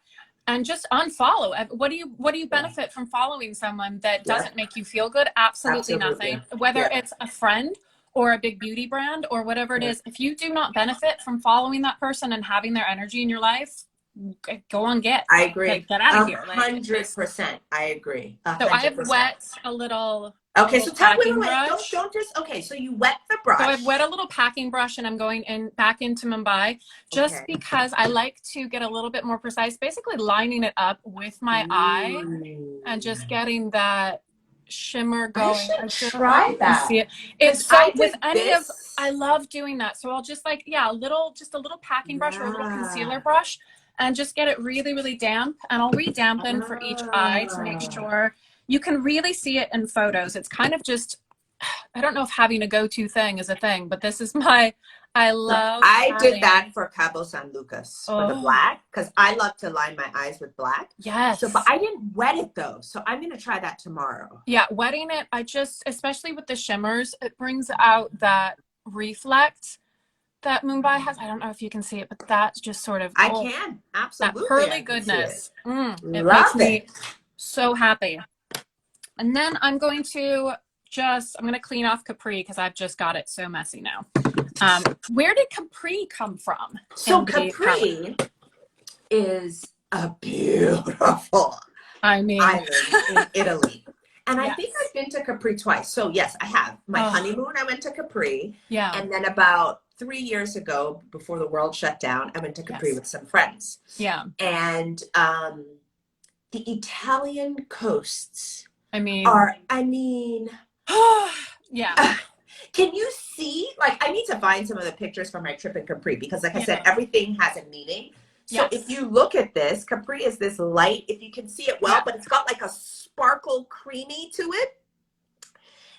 and just unfollow. What do you benefit from following someone that doesn't make you feel good? Absolutely nothing. Whether it's a friend or a big beauty brand or whatever it is, if you do not benefit from following that person and having their energy in your life, go on, I agree. get out of here. Like, 100%. I agree. So I've 100%. wet Okay, so tell me, packing wait, brush. don't just, okay, so you wet the So brush. I've wet a little packing brush and I'm going back into Mumbai just because I like to get a little bit more precise, basically lining it up with my eye and just getting that shimmer going. I should try that. See it. It's so with any of, I love doing that. So I'll just like, just a little packing brush or a little concealer brush and just get it really, really damp. And I'll re-dampen for each eye to make sure you can really see it in photos. It's kind of just, I don't know if having a go-to thing is a thing, but this is I love. I did that for Cabo San Lucas for the black because I love to line my eyes with black. Yes. So, but I didn't wet it though. So I'm going to try that tomorrow. Yeah. Wetting it. Especially with the shimmers, it brings out that reflect that Mumbai has. I don't know if you can see it, but that's just sort of. I can. Absolutely. That pearly goodness. It Love makes me so happy. And then I'm going to clean off Capri because I've just got it so messy now. Where did Capri come from? So Capri is a beautiful island in Italy. And I think I've been to Capri twice. So yes, I have. My honeymoon, I went to Capri. Yeah. And then about 3 years ago, before the world shut down, I went to Capri with some friends. Yeah. And the Italian coasts yeah. Can you see, like, I need to find some of the pictures from my trip in Capri because like I said, everything has a meaning. So if you look at this, Capri is this light, if you can see it well, but it's got like a sparkle creamy to it.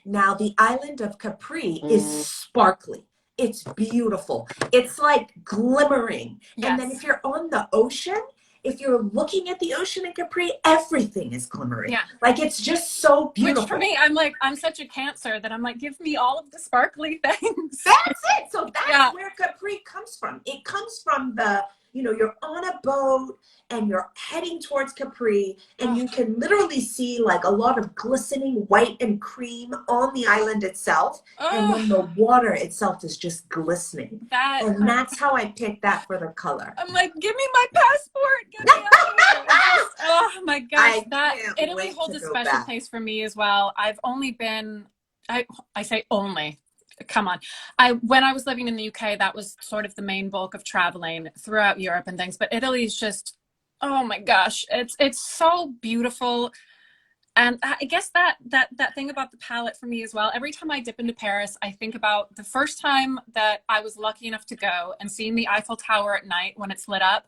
Now the island of Capri is sparkly. It's beautiful. It's like glimmering. And then if you're on the ocean, if you're looking at the ocean in Capri, everything is glimmering. Yeah. Like, it's just so beautiful. Which for me, I'm such a Cancer that I'm like, give me all of the sparkly things. That's it. So that's where Capri comes from. It comes from you're on a boat and you're heading towards Capri and you can literally see like a lot of glistening white and cream on the island itself. And then the water itself is just glistening. And that's how I picked that for the color. I'm like, give me my passport. Get me out of here. Oh my gosh. Italy holds a special place for me as well. I've only been, I say only. Come on. When I was living in the UK, that was sort of the main bulk of traveling throughout Europe and things. But Italy is just, oh my gosh, it's so beautiful. And I guess that thing about the palette for me as well. Every time I dip into Paris, I think about the first time that I was lucky enough to go and seeing the Eiffel Tower at night when it's lit up.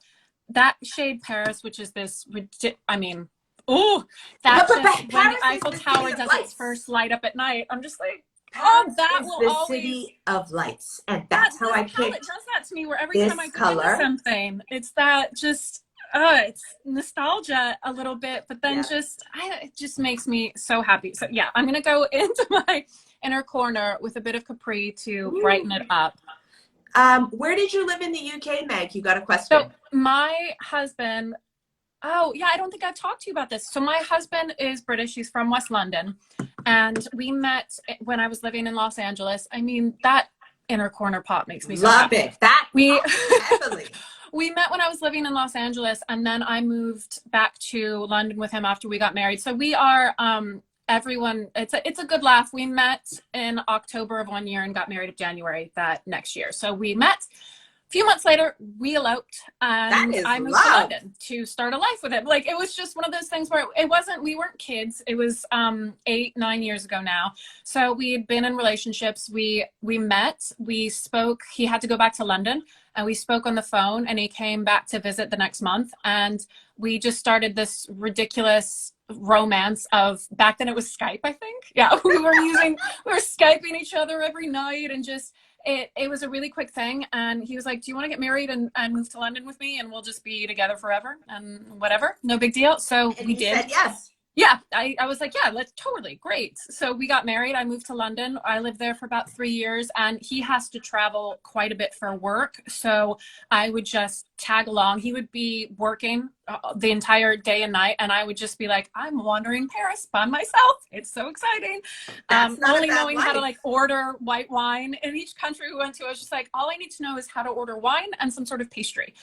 That shade Paris, which is this, when the Eiffel Tower does its first light up at night, I'm just like, that will the city of lights, and that's how I picked. It does that to me. Where every time I go into something, it's that just it's nostalgia a little bit, but then it just makes me so happy. So yeah, I'm gonna go into my inner corner with a bit of Capri to brighten it up. Where did you live in the UK, Meg? You got a question? So my husband. Oh, yeah, I don't think I've talked to you about this. So my husband is British. He's from West London. And we met when I was living in Los Angeles. I mean, that inner corner pop makes me so happy. Love it. Heavily. We met when I was living in Los Angeles, and then I moved back to London with him after we got married. So we are, everyone, it's a good laugh. We met in October of one year and got married in January that next year. So we met. Few months later, we eloped and I moved to London to start a life with him. Like, it was just one of those things where we weren't kids. It was 8-9 years ago now. So we had been in relationships. We met, we spoke. He had to go back to London and we spoke on the phone, and he came back to visit the next month. And we just started this ridiculous romance of, back then it was Skype, I think. Yeah, we were Skyping each other every night, and just, it was a really quick thing. And he was like, do you want to get married and move to London with me, and we'll just be together forever and whatever, no big deal. So we did. Said yes. Yeah, I was like, yeah, let's totally, great. So we got married. I moved to London. I lived there for about 3 years, and he has to travel quite a bit for work. So I would just tag along. He would be working the entire day and night, and I would just be like, I'm wandering Paris by myself. It's so exciting. Only knowing how to like order white wine in each country we went to. I was just like, all I need to know is how to order wine and some sort of pastry.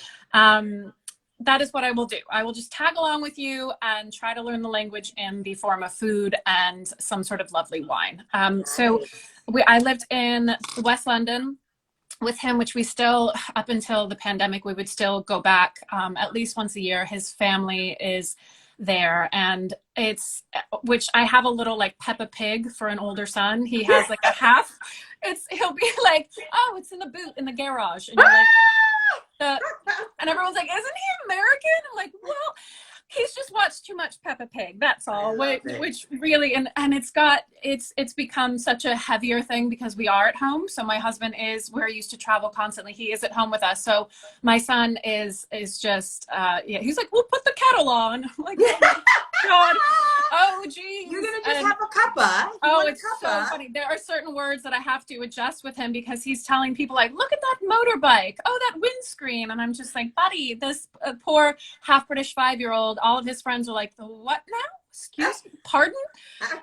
that is what I will do. I will just tag along with you and try to learn the language in the form of food and some sort of lovely wine. So I lived in West London with him, which we still, up until the pandemic, we would still go back at least once a year. His family is there, and which I have a little like Peppa Pig for an older son. He has like a half, he'll be like, oh, it's in the boot in the garage, and you're like, and everyone's like, isn't he American? I'm like, well, he's just watched too much Peppa Pig, that's all. Which really, and it's become such a heavier thing because we are at home. So my husband we're used to travel constantly. He is at home with us. So my son is just he's like, we'll put the kettle on. I'm like, oh my God. Oh geez. You're gonna just have a cuppa. It's so funny. There are certain words that I have to adjust with him because he's telling people like, look at that motorbike. Oh, that windscreen. And I'm just like, buddy, this poor half British 5-year-old, all of his friends are like, the what now? Excuse me, pardon?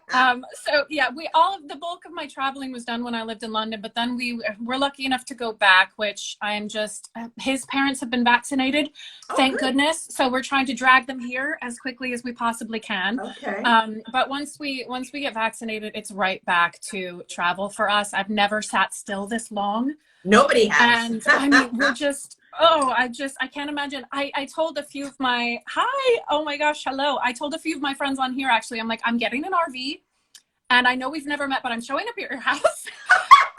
So yeah, the bulk of my traveling was done when I lived in London, but then we're lucky enough to go back, which I am just, his parents have been vaccinated, thank goodness. So we're trying to drag them here as quickly as we possibly can. Okay. But once we get vaccinated, it's right back to travel for us. I've never sat still this long. Nobody has. And I mean, we're just, I can't imagine. I told a few of my, oh my gosh, hello. I told a few of my friends on here, actually, I'm like, I'm getting an RV and I know we've never met, but I'm showing up at your house.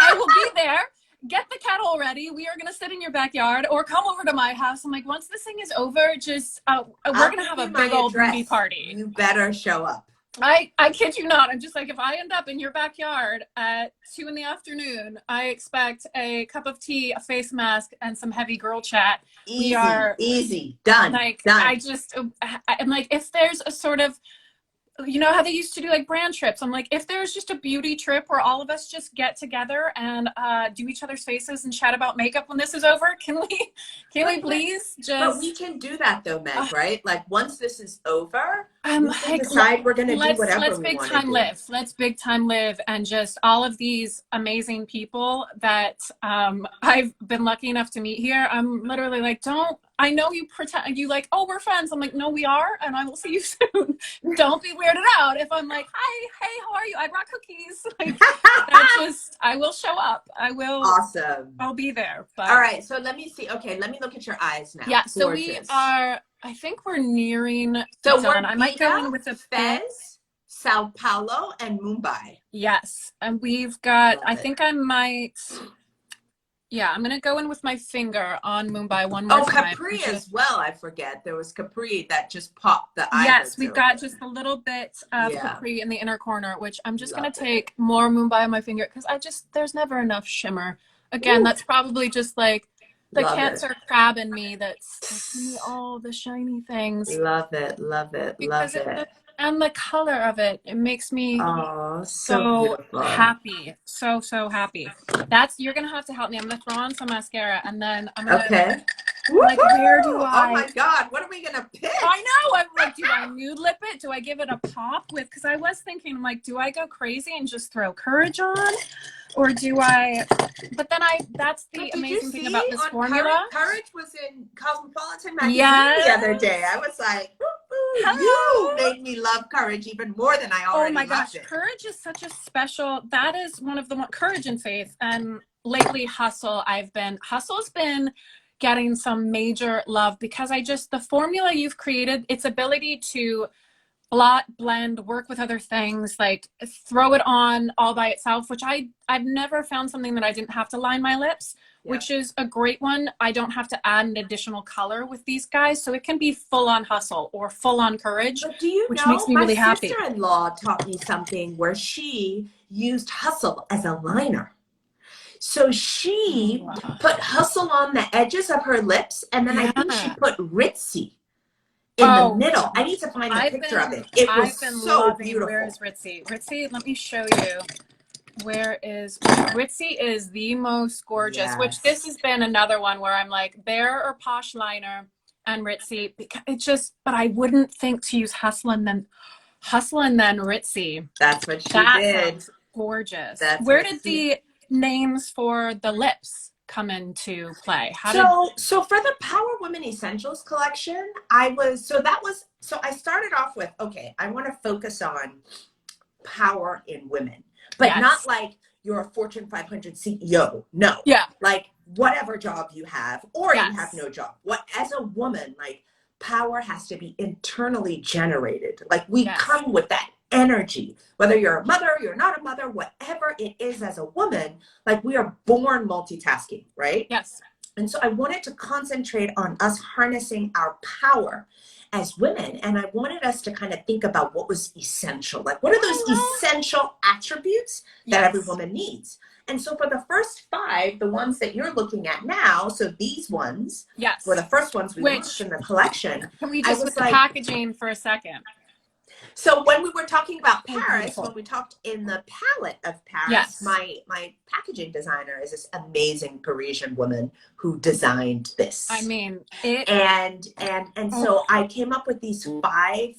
I will be there. Get the kettle ready. We are going to sit in your backyard or come over to my house. I'm like, once this thing is over, just, we're going to have a big old movie party. You better show up. I kid you not. I'm just like, if I end up in your backyard at 2 p.m, I expect a cup of tea, a face mask, and some heavy girl chat. Easy. Done. Like, done. I'm like, if there's a sort of, you know how they used to do like brand trips? I'm like, if there's just a beauty trip where all of us just get together and do each other's faces and chat about makeup when this is over, can we please just? But we can do that though, Meg, right? Like once this is over, we can decide we're going to do whatever let's big time live. Let's big time live, and just all of these amazing people that I've been lucky enough to meet here. I'm literally like, I know you pretend you like, oh, we're friends. I'm like, no, we are, and I will see you soon. Don't be weirded out if I'm like, hi, hey, how are you? I brought cookies. Like, I will show up. I will. Awesome. I'll be there. But, all right. So let me see. Okay, let me look at your eyes now. Yeah. So we are. I think we're nearing. So done. I might go in with a Fez, Sao Paulo, and Mumbai. Yes, and we've got. I think I might. Yeah, I'm gonna go in with my finger on Mumbai one more time. Oh, Capri as well. I forget there was Capri that just popped the eye. Yes, we've got just a little bit of Capri in the inner corner, which I'm just gonna take more Mumbai on my finger because there's never enough shimmer. Again, that's probably just like the cancer crab in me that's giving me all the shiny things. Love it. And the color of it makes me so happy. So happy. You're gonna have to help me. I'm gonna throw on some mascara and then I'm gonna like, where do I? Oh my God, what are we gonna pick? I know. I'm like, do I nude lip it? Do I give it a pop with? Because I was thinking, I'm like, do I go crazy and just throw Courage on, or do I? But then that's the amazing thing about this formula. Courage was in Cosmopolitan magazine the other day. I was like, you made me love Courage even more than I already loved it. Oh my gosh, Courage is such a special. That is one of the Courage and Faith, and lately Hustle's been getting some major love because the formula you've created, its ability to blend, work with other things, like throw it on all by itself, which I've never found something that I didn't have to line my lips, which is a great one. I don't have to add an additional color with these guys, so it can be full on Hustle or full on Courage, which makes me really happy. My sister-in-law taught me something where she used Hustle as a liner. So she put Hustle on the edges of her lips, and then I think she put Ritzy in the middle. I need to find a picture of it. It was so beautiful. Where is Ritzy? Ritzy, let me show you. Where is Ritzy? Is the most gorgeous, which this has been another one where I'm like, Bare or Posh liner and Ritzy. Because but I wouldn't think to use Hustle and then Ritzy. That's what she did. Gorgeous. Where did the names for the lips come into play? So for the Power Women Essentials collection, I started off with, okay, I want to focus on power in women, but not like you're a Fortune 500 CEO. No. Yeah. Like whatever job you have, or you have no job. As a woman, like power has to be internally generated. Like we come with that energy, whether you're a mother, you're not a mother, whatever it is as a woman, like we are born multitasking, right? Yes. And so I wanted to concentrate on us harnessing our power as women. And I wanted us to kind of think about what was essential. Like, what are those essential attributes that every woman needs? And so for the first 5, the ones that you're looking at now, so these ones were the first ones we launched in the collection. Can we just with the packaging for a second? So when we were talking about Paris, when we talked in the palette of Paris, my packaging designer is this amazing Parisian woman who designed this. I mean, so I came up with these 5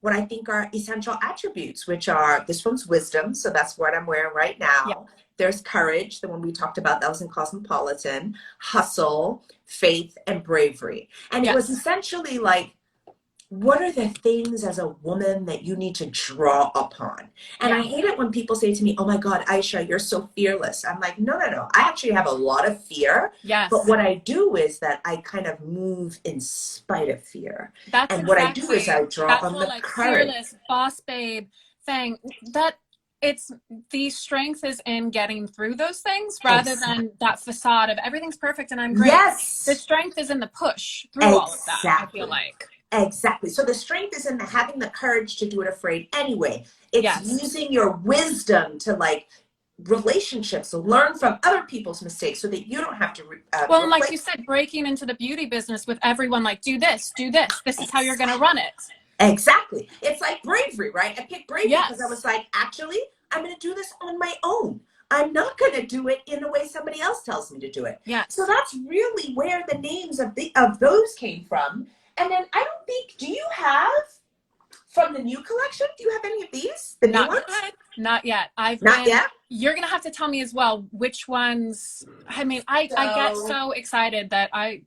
what I think are essential attributes, which are, this one's wisdom, so that's what I'm wearing right now. Yeah. There's courage, the one we talked about, that was in Cosmopolitan, hustle, faith, and bravery. And it was essentially like, what are the things as a woman that you need to draw upon? And I hate it when people say to me, oh my God, Aisha, you're so fearless. I'm like, no. I actually have a lot of fear. Yes. But what I do is that I kind of move in spite of fear. That's what I do is I draw on the courage. Fearless, boss babe thing. That it's the strength is in getting through those things rather than that facade of everything's perfect and I'm great. Yes. The strength is in the push through all of that, I feel like. Exactly. So the strength is in having the courage to do it afraid anyway. It's using your wisdom to like relationships, learn from other people's mistakes so that you don't have to. Well, like you said, breaking into the beauty business with everyone like, do this. This is how you're going to run it. Exactly. It's like bravery, right? I picked bravery because I was like, actually, I'm going to do this on my own. I'm not going to do it in a way somebody else tells me to do it. Yeah. So that's really where the names of those came from. And then I don't think, do you have from the new collection? Do you have any of these? The new ones? Not yet. Not yet? You're going to have to tell me as well which ones. I mean, I get so excited that I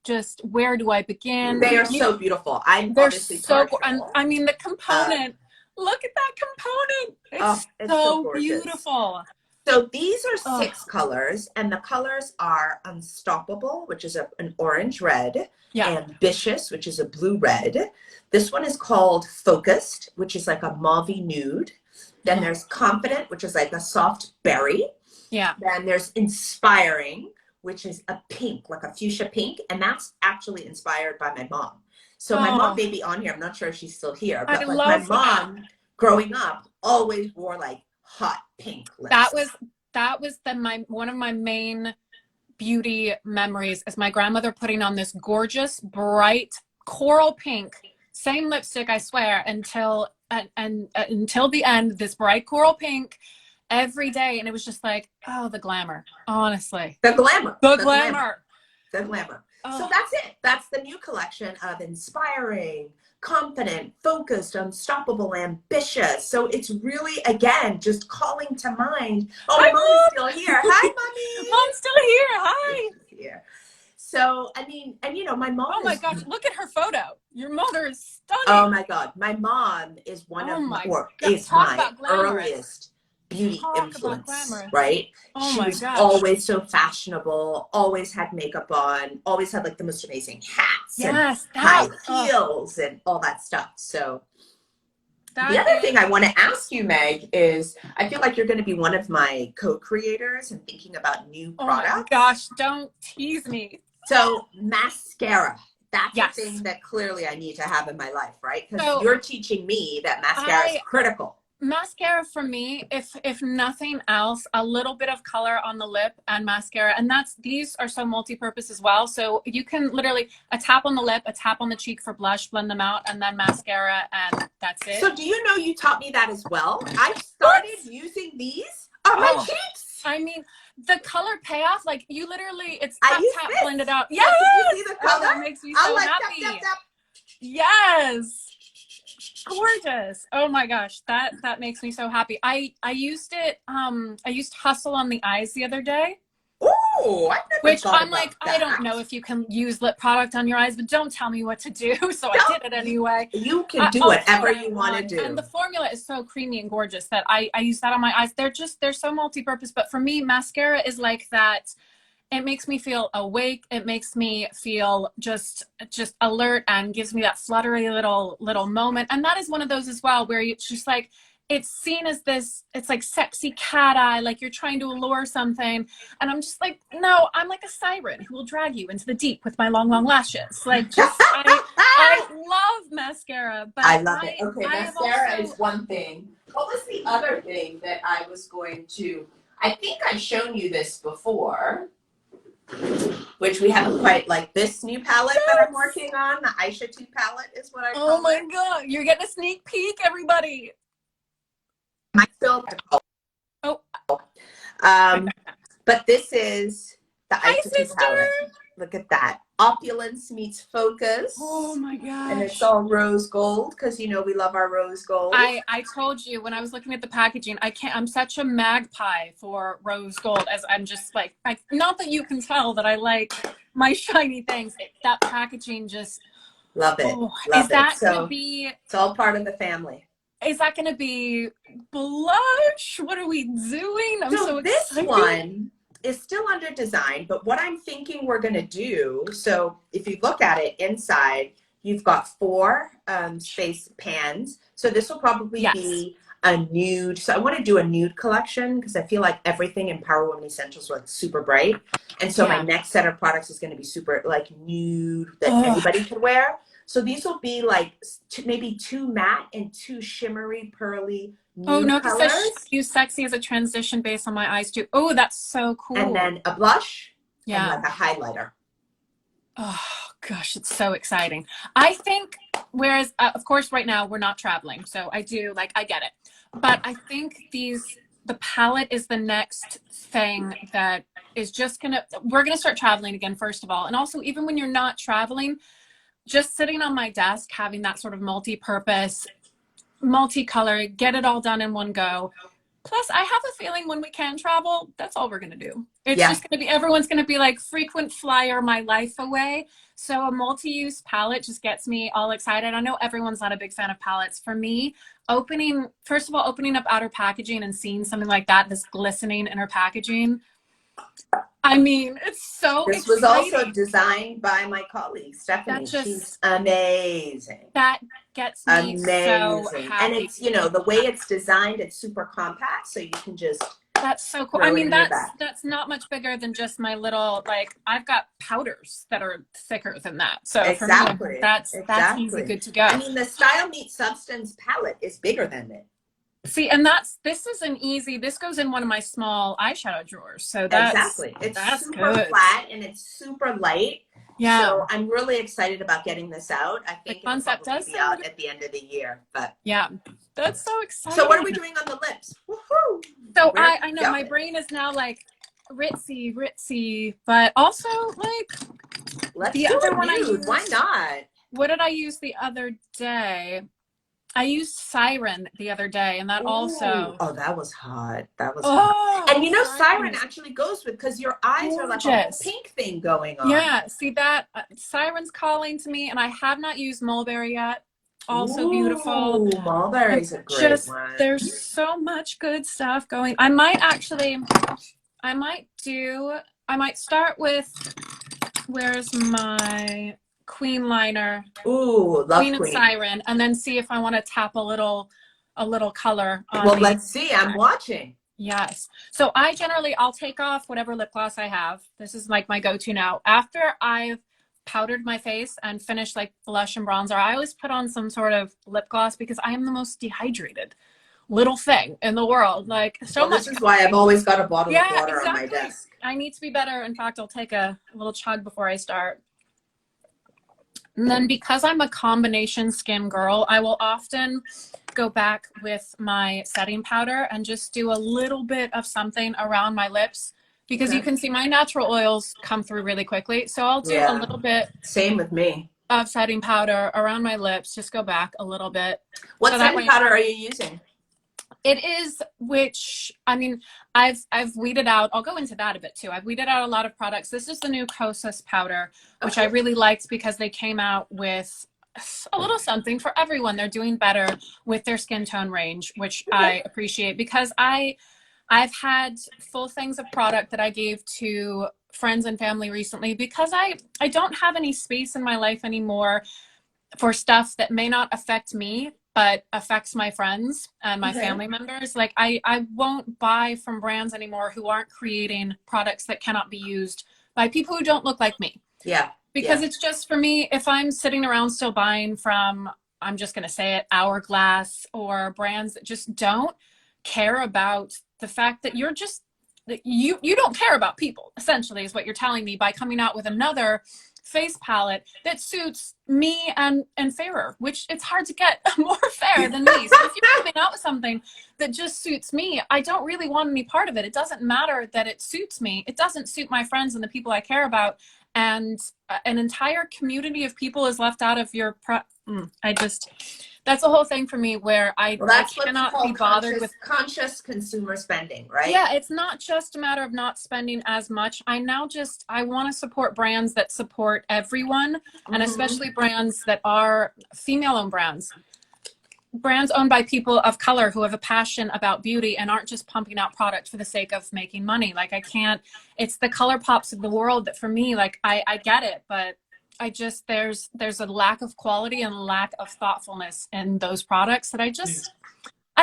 just, where do I begin? They are so beautiful. They're so cool. And I mean, the component, look at that component. It's so beautiful. So these are 6 colors, and the colors are Unstoppable, which is an orange red, Ambitious, which is a blue red. This one is called Focused, which is like a mauve nude. Then there's Confident, which is like a soft berry. Yeah. Then there's Inspiring, which is a pink, like a fuchsia pink, and that's actually inspired by my mom. So my mom may be on here. I'm not sure if she's still here, but like my mom growing up always wore like hot pink lips. That was one of my main beauty memories is my grandmother putting on this gorgeous bright coral pink, same lipstick, I swear, until the end, this bright coral pink every day. And it was just like, oh, the glamour, honestly. The glamour. Oh. So that's it. That's the new collection of Inspiring, Confident, Focused, Unstoppable, Ambitious. So it's really, again, just calling to mind. Oh, my mom is still here. Hi, Mommy. Mom's still here. Hi. Here. So, I mean, and my mom Oh my gosh, look at her photo. Your mother is stunning. Oh my God. My mom is one of my earliest beauty influence, right? She was always so fashionable, always had makeup on, always had like the most amazing hats and high heels and all that stuff. So the other thing I want to ask you, Meg, is I feel like you're going to be one of my co-creators and thinking about new products. Oh my gosh, don't tease me. So mascara. That's a thing that clearly I need to have in my life, right? Because you're teaching me that mascara is critical. Mascara for me, if nothing else, a little bit of color on the lip and mascara, and these are so multi-purpose as well. So you can literally a tap on the lip, a tap on the cheek for blush, blend them out, and then mascara, and that's it. So do you know you taught me that as well? I started using these on my cheeks. I mean, the color payoff, like you literally, it's tap, blend it out. Yes! You see the color? That makes me so happy. Tap. Yes. Gorgeous. Oh my gosh, that makes me so happy. I used it I used Hustle on the eyes the other day. Oh, I've never Which thought I'm about like, that. I don't know if you can use lip product on your eyes, but don't tell me what to do. So I did it anyway. You can do whatever you want to do. And the formula is so creamy and gorgeous that I use that on my eyes. They're so multi-purpose. But for me, mascara is like that. It makes me feel awake. It makes me feel just alert and gives me that fluttery little moment. And that is one of those as well where it's just like, it's seen as this, it's like sexy cat eye, like you're trying to allure something. And I'm just like, no, I'm like a siren who will drag you into the deep with my long, long lashes. Like just, I love mascara, but I love it. Okay, mascara also... is one thing. What was the other thing that I was going to, I think I've shown you this before, which we haven't quite, like this new palette that I'm working on, the Aisha 2 palette is what I call it. Oh my God, you're getting a sneak peek, everybody. I still have to call. Oh. But this is the Aisha 2 palette. Look at that. Opulence meets focus. Oh my gosh. And it's all rose gold because you know we love our rose gold. I told you when I was looking at the packaging, I'm such a magpie for rose gold, as I'm just like not that you can tell that I like my shiny things. That packaging just love it. Oh, love is that it. So gonna be, it's all part of the family. Is that gonna be blush? What are we doing? I'm so excited. This one is still under design, but what I'm thinking we're going to do, so if you look at it inside, you've got 4 space pans. So this will probably be a nude. So I want to do a nude collection because I feel like everything in Power Woman Essentials is like super bright. And so my next set of products is going to be super like nude that anybody can wear. So these will be like maybe 2 matte and 2 shimmery, pearly nude colors. Use sexy as a transition base on my eyes too. Oh, that's so cool. And then a blush and like a highlighter. Oh gosh, it's so exciting. I think, whereas of course right now we're not traveling, so I get it. But I think the palette is the next thing that is just we're gonna start traveling again, first of all. And also, even when you're not traveling, just sitting on my desk, having that sort of multi-purpose, multicolor, get it all done in one go. Plus, I have a feeling when we can travel, that's all we're going to do. It's just going to be, everyone's going to be like frequent flyer my life away. So a multi-use palette just gets me all excited. I know everyone's not a big fan of palettes. For me, first of all, opening up outer packaging and seeing something like that, this glistening inner packaging, I mean, it's so exciting. This was also designed by my colleague, Stephanie. She's amazing. That gets me so happy. And it's, you know, the way it's designed, it's super compact, so you can just... That's so cool. I mean, that's not much bigger than just my little, like, I've got powders that are thicker than that. So for me, that's easy, good to go. I mean, the Style Meets Substance palette is bigger than it. See, and this goes in one of my small eyeshadow drawers. So that's it's super flat and it's super light. Yeah. So I'm really excited about getting this out. I think it'll probably be out at the end of the year. But yeah, that's so exciting. So what are we doing on the lips? Woohoo! So I know my brain is now like ritzy, but also like let's do other one I used. Why not? What did I use the other day? I used Siren the other day, and that also... Oh, that was hot. That was hot. And you know, Siren actually goes with, because your eyes are like a pink thing going on. Yeah, see that? Siren's calling to me, and I have not used Mulberry yet. Also beautiful. Mulberry's a great one. There's so much good stuff going. I might start with, where's my... Queen liner. Ooh, love Queen and Siren, and then see if I want to tap a little color on. Well, let's see. I'm watching. Yes. So I'll take off whatever lip gloss I have. This is like my go-to now. After I've powdered my face and finished like blush and bronzer, I always put on some sort of lip gloss because I am the most dehydrated little thing in the world. Like so much. This is why I've always got a bottle of water on my desk. I need to be better. In fact, I'll take a little chug before I start. And then because I'm a combination skin girl, I will often go back with my setting powder and just do a little bit of something around my lips because you can see my natural oils come through really quickly. So I'll do a little bit. Same with me. Of setting powder around my lips. Just go back a little bit. What setting powder are you using? It is, which, I mean, I've weeded out, I'll go into that a bit too. I've weeded out a lot of products. This is the new Kosas powder, which I really liked because they came out with a little something for everyone. They're doing better with their skin tone range, which I appreciate, because I've had full things of product that I gave to friends and family recently, because I don't have any space in my life anymore for stuff that may not affect me, but affects my friends and my family members. Like I won't buy from brands anymore who aren't creating products that cannot be used by people who don't look like me. Yeah. Because it's just, for me, if I'm sitting around still buying from, I'm just going to say it, Hourglass, or brands that just don't care about the fact that you're just, that you don't care about people, essentially, is what you're telling me by coming out with another face palette that suits me and fairer, which it's hard to get more fair than me. So if you're coming out with something that just suits me, I don't really want any part of it. It doesn't matter that it suits me. It doesn't suit my friends and the people I care about. And an entire community of people is left out of your that's a whole thing for me, where I cannot be bothered with conscious consumer spending, right? Yeah, it's not just a matter of not spending as much. I want to support brands that support everyone, and especially brands that are female-owned brands owned by people of color who have a passion about beauty and aren't just pumping out product for the sake of making money. Like, it's the Color Pops of the world that, for me, like, I get it, but there's a lack of quality and lack of thoughtfulness in those products that I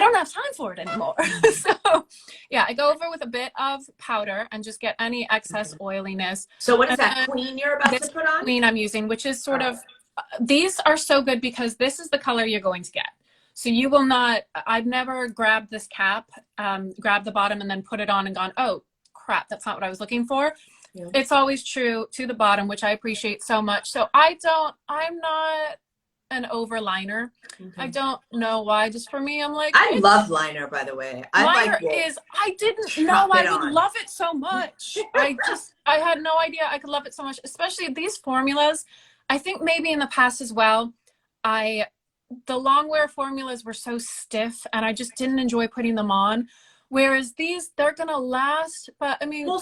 don't have time for it anymore. So yeah, I go over with a bit of powder and just get any excess oiliness. So what is that queen you're about to put on? Queen I'm using, which is sort of, these are so good because this is the color you're going to get. So you will not, I've never grabbed this cap, grabbed the bottom and then put it on and gone, oh crap, that's not what I was looking for. Yeah. It's always true to the bottom, which I appreciate so much. So I'm not an overliner. I don't know why. Just for me, I'm like, I love liner, by the way. I didn't know I would love it so much. I had no idea I could love it so much, especially these formulas. I think maybe in the past as well, the long wear formulas were so stiff and I just didn't enjoy putting them on. Whereas these, they're gonna last, but I mean, well,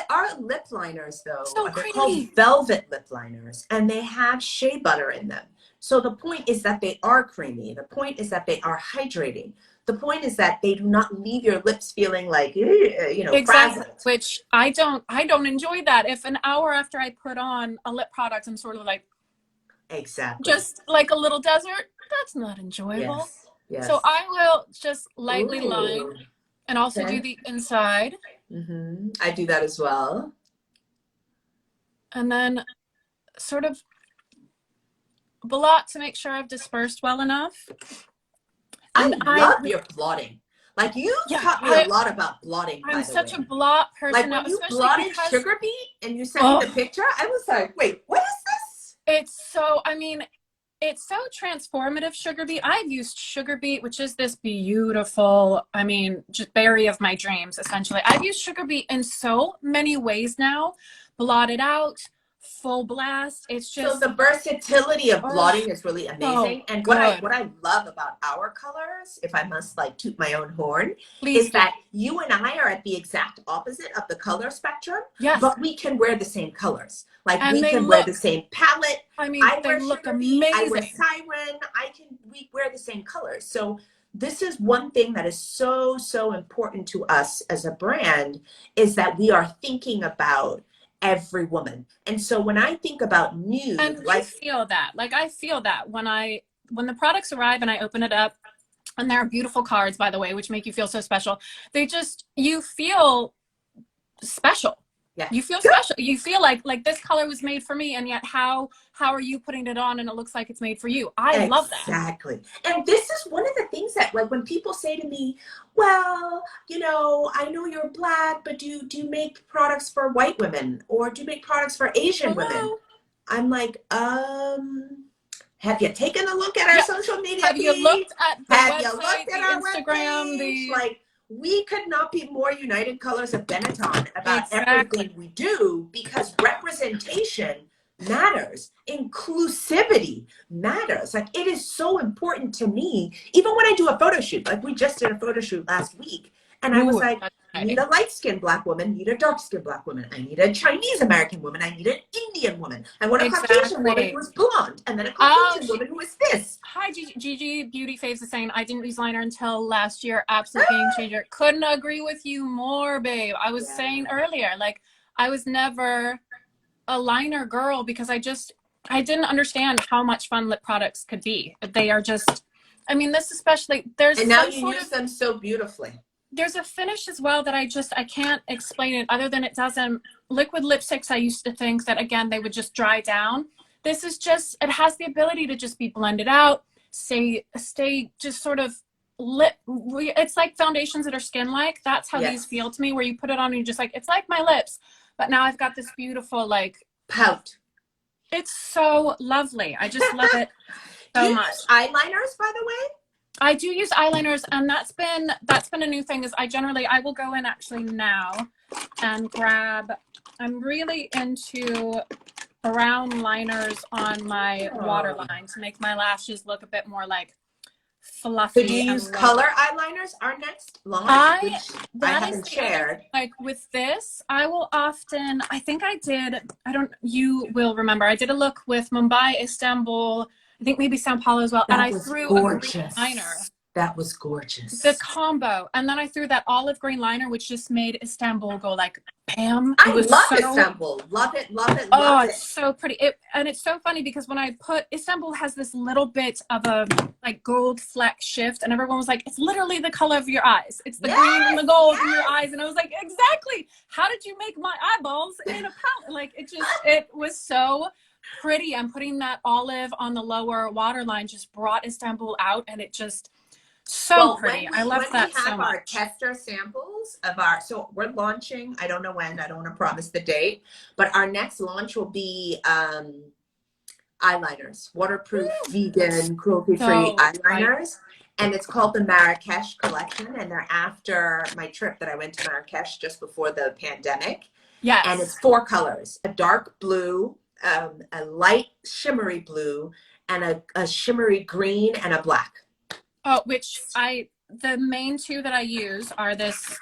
our lip liners though, they're called velvet lip liners, and they have shea butter in them. So the point is that they are creamy. The point is that they are hydrating. The point is that they do not leave your lips feeling like, exactly. frazzled. Which I don't enjoy that. If an hour after I put on a lip product, I'm sort of like, exactly, just like a little desert, that's not enjoyable. Yes. Yes. So I will just lightly line and also do the inside. I do that as well. And then sort of blot to make sure I've dispersed well enough. And I love your blotting. Like, you taught me a lot about blotting. I'm such a blot person. Like, when you blotted Sugar Beet and you sent me the picture, I was like, wait, what is this? It's so, I mean, it's so transformative, Sugar Beet. I've used Sugar Beet, which is this beautiful, I mean, just berry of my dreams, essentially. I've used Sugar Beet in so many ways now. Blotted out, full blast. It's just, so the versatility of blotting is really amazing. And what I love about our colors, if I must like toot my own horn, is that you and I are at the exact opposite of the color spectrum. Yes. But we can wear the same colors. Like, we can wear the same palette. I mean, they look amazing. I wear Siren. We wear the same colors. So this is one thing that is so, so important to us as a brand, is that we are thinking about every woman. And so when I think about nude, and I feel that when the products arrive and I open it up, and there are beautiful cards, by the way, which make you feel so special. You feel special. Yeah. You feel special. You feel like this color was made for me, and yet how are you putting it on and it looks like it's made for you? I love that. Exactly. And this is one of the things that, like, when people say to me, well, I know you're Black, but do you make products for white women, or do you make products for Asian women? I'm like, have you taken a look at our social media page? Have you looked at the website, you looked at our Instagram, webpage? Like, we could not be more United Colors of Benetton about everything we do, because representation matters. Inclusivity matters. Like, it is so important to me. Even when I do a photo shoot, like we just did a photo shoot last week, and I was like, I need a light-skinned Black woman, need a dark-skinned Black woman, I need a Chinese American woman, I need an Indian woman, I want a Caucasian woman who is blonde, and then a Caucasian woman who is this. Hi, Gigi Beauty Faves is saying, I didn't use liner until last year. Absolute game changer. Couldn't agree with you more, babe. I was saying earlier, like, I was never a liner girl because I didn't understand how much fun lip products could be. They are just, I mean, this especially, there's, and now you use them so beautifully. There's a finish as well that I can't explain it other than it doesn't. Liquid lipsticks, I used to think that, again, they would just dry down. This is just, it has the ability to just be blended out, stay just sort of lip. It's like foundations that are skin-like. That's how these feel to me, where you put it on and you're just like, it's like my lips. But now I've got this beautiful, like, pout. It's so lovely. I just love it so much. Eyeliners, by the way? I do use eyeliners, and that's been a new thing. Is I will go in actually now and grab. I'm really into brown liners on my waterline to make my lashes look a bit more like fluffy. So do you use color eyeliners? Our next launch, I haven't shared. Like with this, I will often, I think I did, you will remember, I did a look with Mumbai, Istanbul, I think maybe Sao Paulo as well. That and I threw a green liner. That was gorgeous. The combo. And then I threw that olive green liner, which just made Istanbul go like, bam. I love Istanbul. Love it, love it, love it. It's so pretty. And it's so funny because when I put, Istanbul has this little bit of a like gold fleck shift, and everyone was like, it's literally the color of your eyes. It's the green and the gold in your eyes. And I was like, exactly. How did you make my eyeballs in a palette? Like, it was so pretty. And putting that olive on the lower waterline just brought Istanbul out, and it just pretty. I love that so much. We have our tester samples of so we're launching, I don't know when, I don't want to promise the date, but our next launch will be eyeliners, waterproof, vegan, cruelty-free eyeliners. And it's called the Marrakech Collection, and they're after my trip that I went to Marrakech just before the pandemic. Yes. And it's 4 colors: a dark blue, a light shimmery blue, and a shimmery green, and a black. Oh, the main 2 that I use are this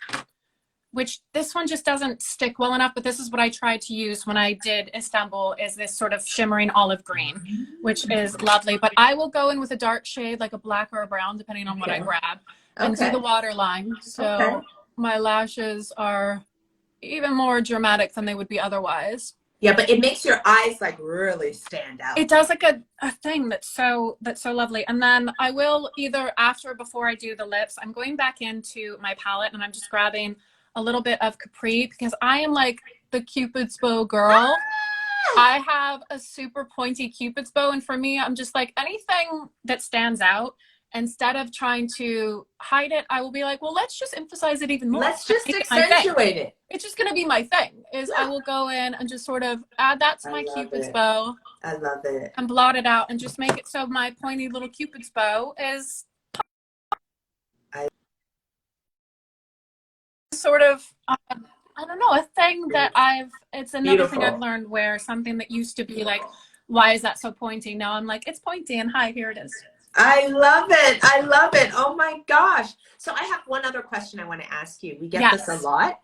one just doesn't stick well enough, but this is what I tried to use when I did Istanbul, is this sort of shimmering olive green, which is lovely. But I will go in with a dark shade, like a black or a brown, depending on what I grab, and do the waterline. So my lashes are even more dramatic than they would be otherwise. Yeah, but it makes your eyes like really stand out. It does like a thing that's so lovely. And then I will either after or before I do the lips, I'm going back into my palette and I'm just grabbing a little bit of Capri, because I am like the Cupid's bow girl. I have a super pointy Cupid's bow, and for me, I'm just like, anything that stands out, instead of trying to hide it, I will be like, well, let's just emphasize it even more. Let's just accentuate it. It's just going to be my thing, I will go in and just sort of add that to my Cupid's bow. I love it. And blot it out and just make it so my pointy little Cupid's bow is sort of, I don't know, a thing that it's another thing I've learned, where something that used to be like, why is that so pointy? Now I'm like, it's pointy, and hi, here it is. I love it. I love it. Oh my gosh. So I have one other question I want to ask you. We get this a lot.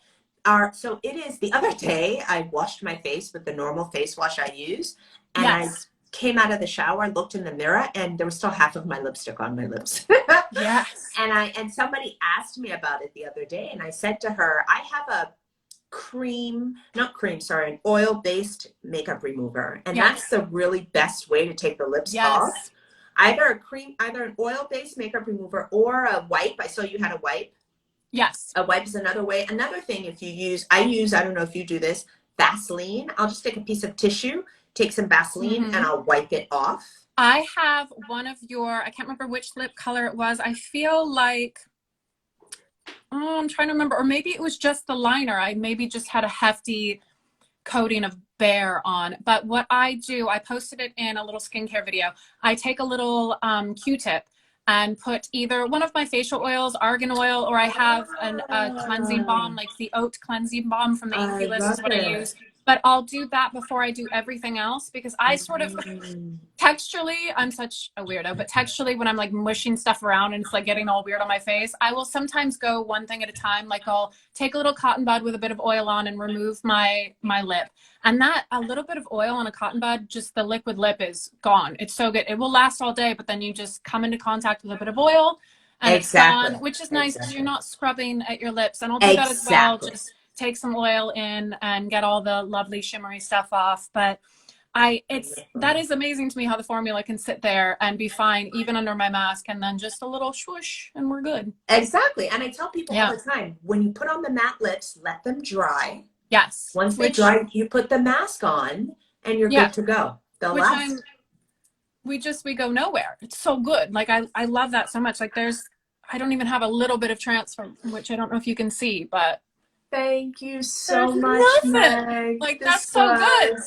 So it is, the other day I washed my face with the normal face wash I use, and I came out of the shower and looked in the mirror, and there was still half of my lipstick on my lips. Yes. And somebody asked me about it the other day, and I said to her, I have a an oil-based makeup remover, and that's the really best way to take the lips off. Either an oil-based makeup remover or a wipe. I saw you had a wipe. Yes. A wipe is another way. Another thing, if you use, I don't know if you do this, Vaseline. I'll just take a piece of tissue, take some Vaseline, and I'll wipe it off. I have one of I can't remember which lip color it was. I feel like, I'm trying to remember, or maybe it was just the liner. I maybe just had a hefty coating of Bare on. But what I do, I posted it in a little skincare video. I take a little Q-tip and put either one of my facial oils, argan oil, or I have a cleansing balm, like the oat cleansing balm from the Inculus is what I use. but I'll do that before I do everything else, because I sort of texturally, I'm such a weirdo, but texturally when I'm like mushing stuff around and it's like getting all weird on my face, I will sometimes go one thing at a time. Like I'll take a little cotton bud with a bit of oil on and remove my lip. And that a little bit of oil on a cotton bud, just the liquid lip is gone. It's so good. It will last all day, but then you just come into contact with a bit of oil and it's gone, which is nice because you're not scrubbing at your lips. And I'll do that as well. Just take some oil in and get all the lovely shimmery stuff off. But that is amazing to me how the formula can sit there and be fine even under my mask, and then just a little swoosh and we're good. Exactly. And I tell people all the time, when you put on the matte lips, let them dry. Yes. Once they dry, you put the mask on and you're good to go. They'll last. We go nowhere. It's so good. Like I love that so much. Like I don't even have a little bit of transfer, which I don't know if you can see, but thank you so much, Meg. Like that's so good.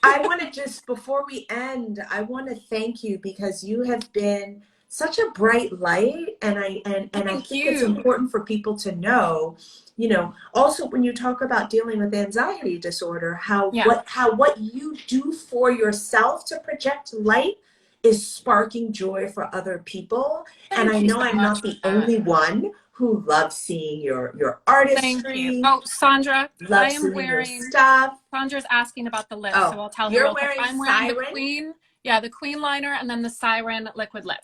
I want to just, before we end, I want to thank you because you have been such a bright light, and I think it's important for people to know, you know, also when you talk about dealing with anxiety disorder, how what you do for yourself to project light is sparking joy for other people. And I know I'm not the only one who loves seeing your artistry. Thank you. Oh, Sandra, I am wearing stuff. Sandra's asking about the lip, so I'll tell her real quick. I'm wearing the Queen, the Queen liner, and then the Siren liquid lip.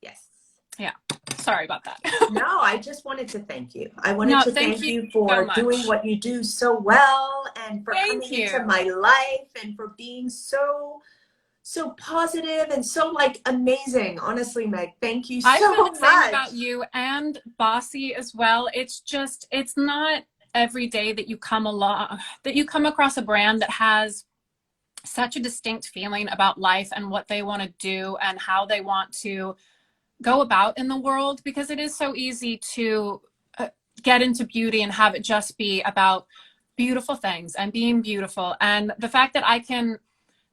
Yes. Yeah. Sorry about that. No, I just wanted to thank you. I wanted to thank you for doing what you do so well, and for coming into my life, and for being so positive and so like amazing. Honestly, Meg, thank you so much. I feel the same about you and Bossy as well. It's not every day that you come across a brand that has such a distinct feeling about life and what they want to do and how they want to go about in the world, because it is so easy to get into beauty and have it just be about beautiful things and being beautiful. And the fact that I can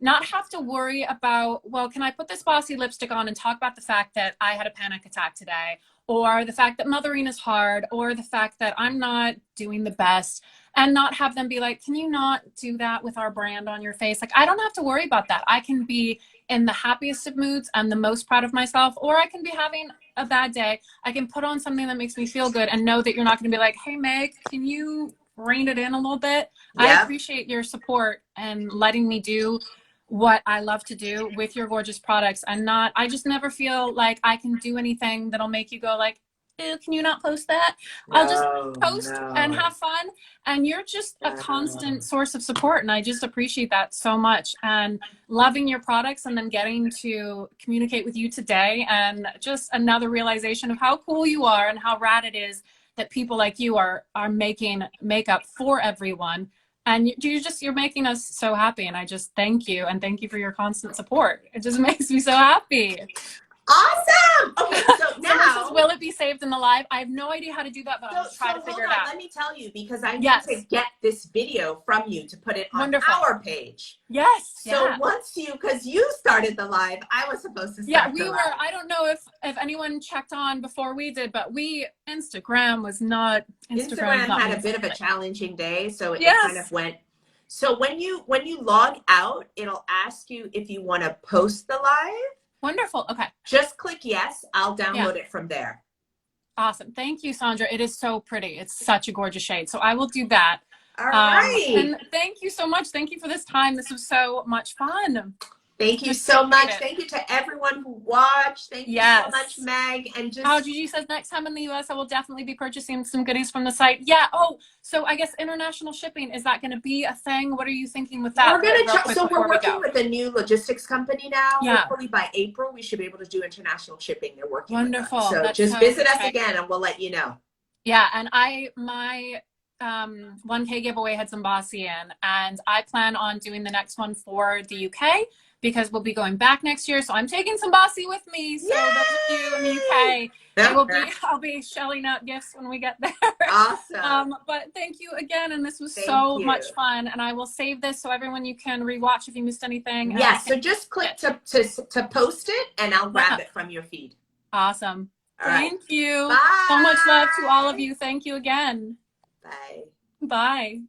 not have to worry about, well, can I put this Bossy lipstick on and talk about the fact that I had a panic attack today, or the fact that mothering is hard, or the fact that I'm not doing the best, and not have them be like, can you not do that with our brand on your face? Like, I don't have to worry about that. I can be in the happiest of moods and the most proud of myself, or I can be having a bad day. I can put on something that makes me feel good and know that you're not going to be like, hey, Meg, can you rein it in a little bit? I appreciate your support and letting me do what I love to do with your gorgeous products, and I just never feel like I can do anything that'll make you go like, ew, can you not post that? I'll just post and have fun. And you're just a constant source of support. And I just appreciate that so much, and loving your products, and then getting to communicate with you today, and just another realization of how cool you are and how rad it is that people like you are making makeup for everyone. And you're making us so happy. And I just thank you, and thank you for your constant support. It just makes me so happy. Awesome. Okay, so now says, will it be saved in the live? I have no idea how to do that, but I'll try to figure it out. Let me tell you, because I need to get this video from you to put it on our page. Yes. So once because you started the live, I was supposed to start we were. I don't know if anyone checked on before we did, but Instagram had a bit of a challenging day, so it kind of went. So when you log out, it'll ask you if you want to post the live. Wonderful. Okay. Just click yes. I'll download it from there. Awesome. Thank you, Sandra. It is so pretty. It's such a gorgeous shade. So I will do that. All right. And thank you so much. Thank you for this time. This was so much fun. Thank you so much. Thank you to everyone who watched. Thank you so much, Meg. And just Gigi says next time in the US, I will definitely be purchasing some goodies from the site. Yeah. Oh, so I guess international shipping, is that going to be a thing? What are you thinking with that? We're working with a new logistics company now. Hopefully by April we should be able to do international shipping. They're working wonderful. With us. So that's just visit us again, and we'll let you know. Yeah, and my 1K giveaway had some Bossy in, and I plan on doing the next one for the UK, because we'll be going back next year. So I'm taking some Bossy with me. So those of you in the UK, I'll be shelling out gifts when we get there. Awesome. But thank you again. And this was so much fun. And I will save this so everyone, you can rewatch if you missed anything. Yes. So just click to post it, and I'll grab it from your feed. Awesome. Thank you. Bye. So much love to all of you. Thank you again. Bye. Bye.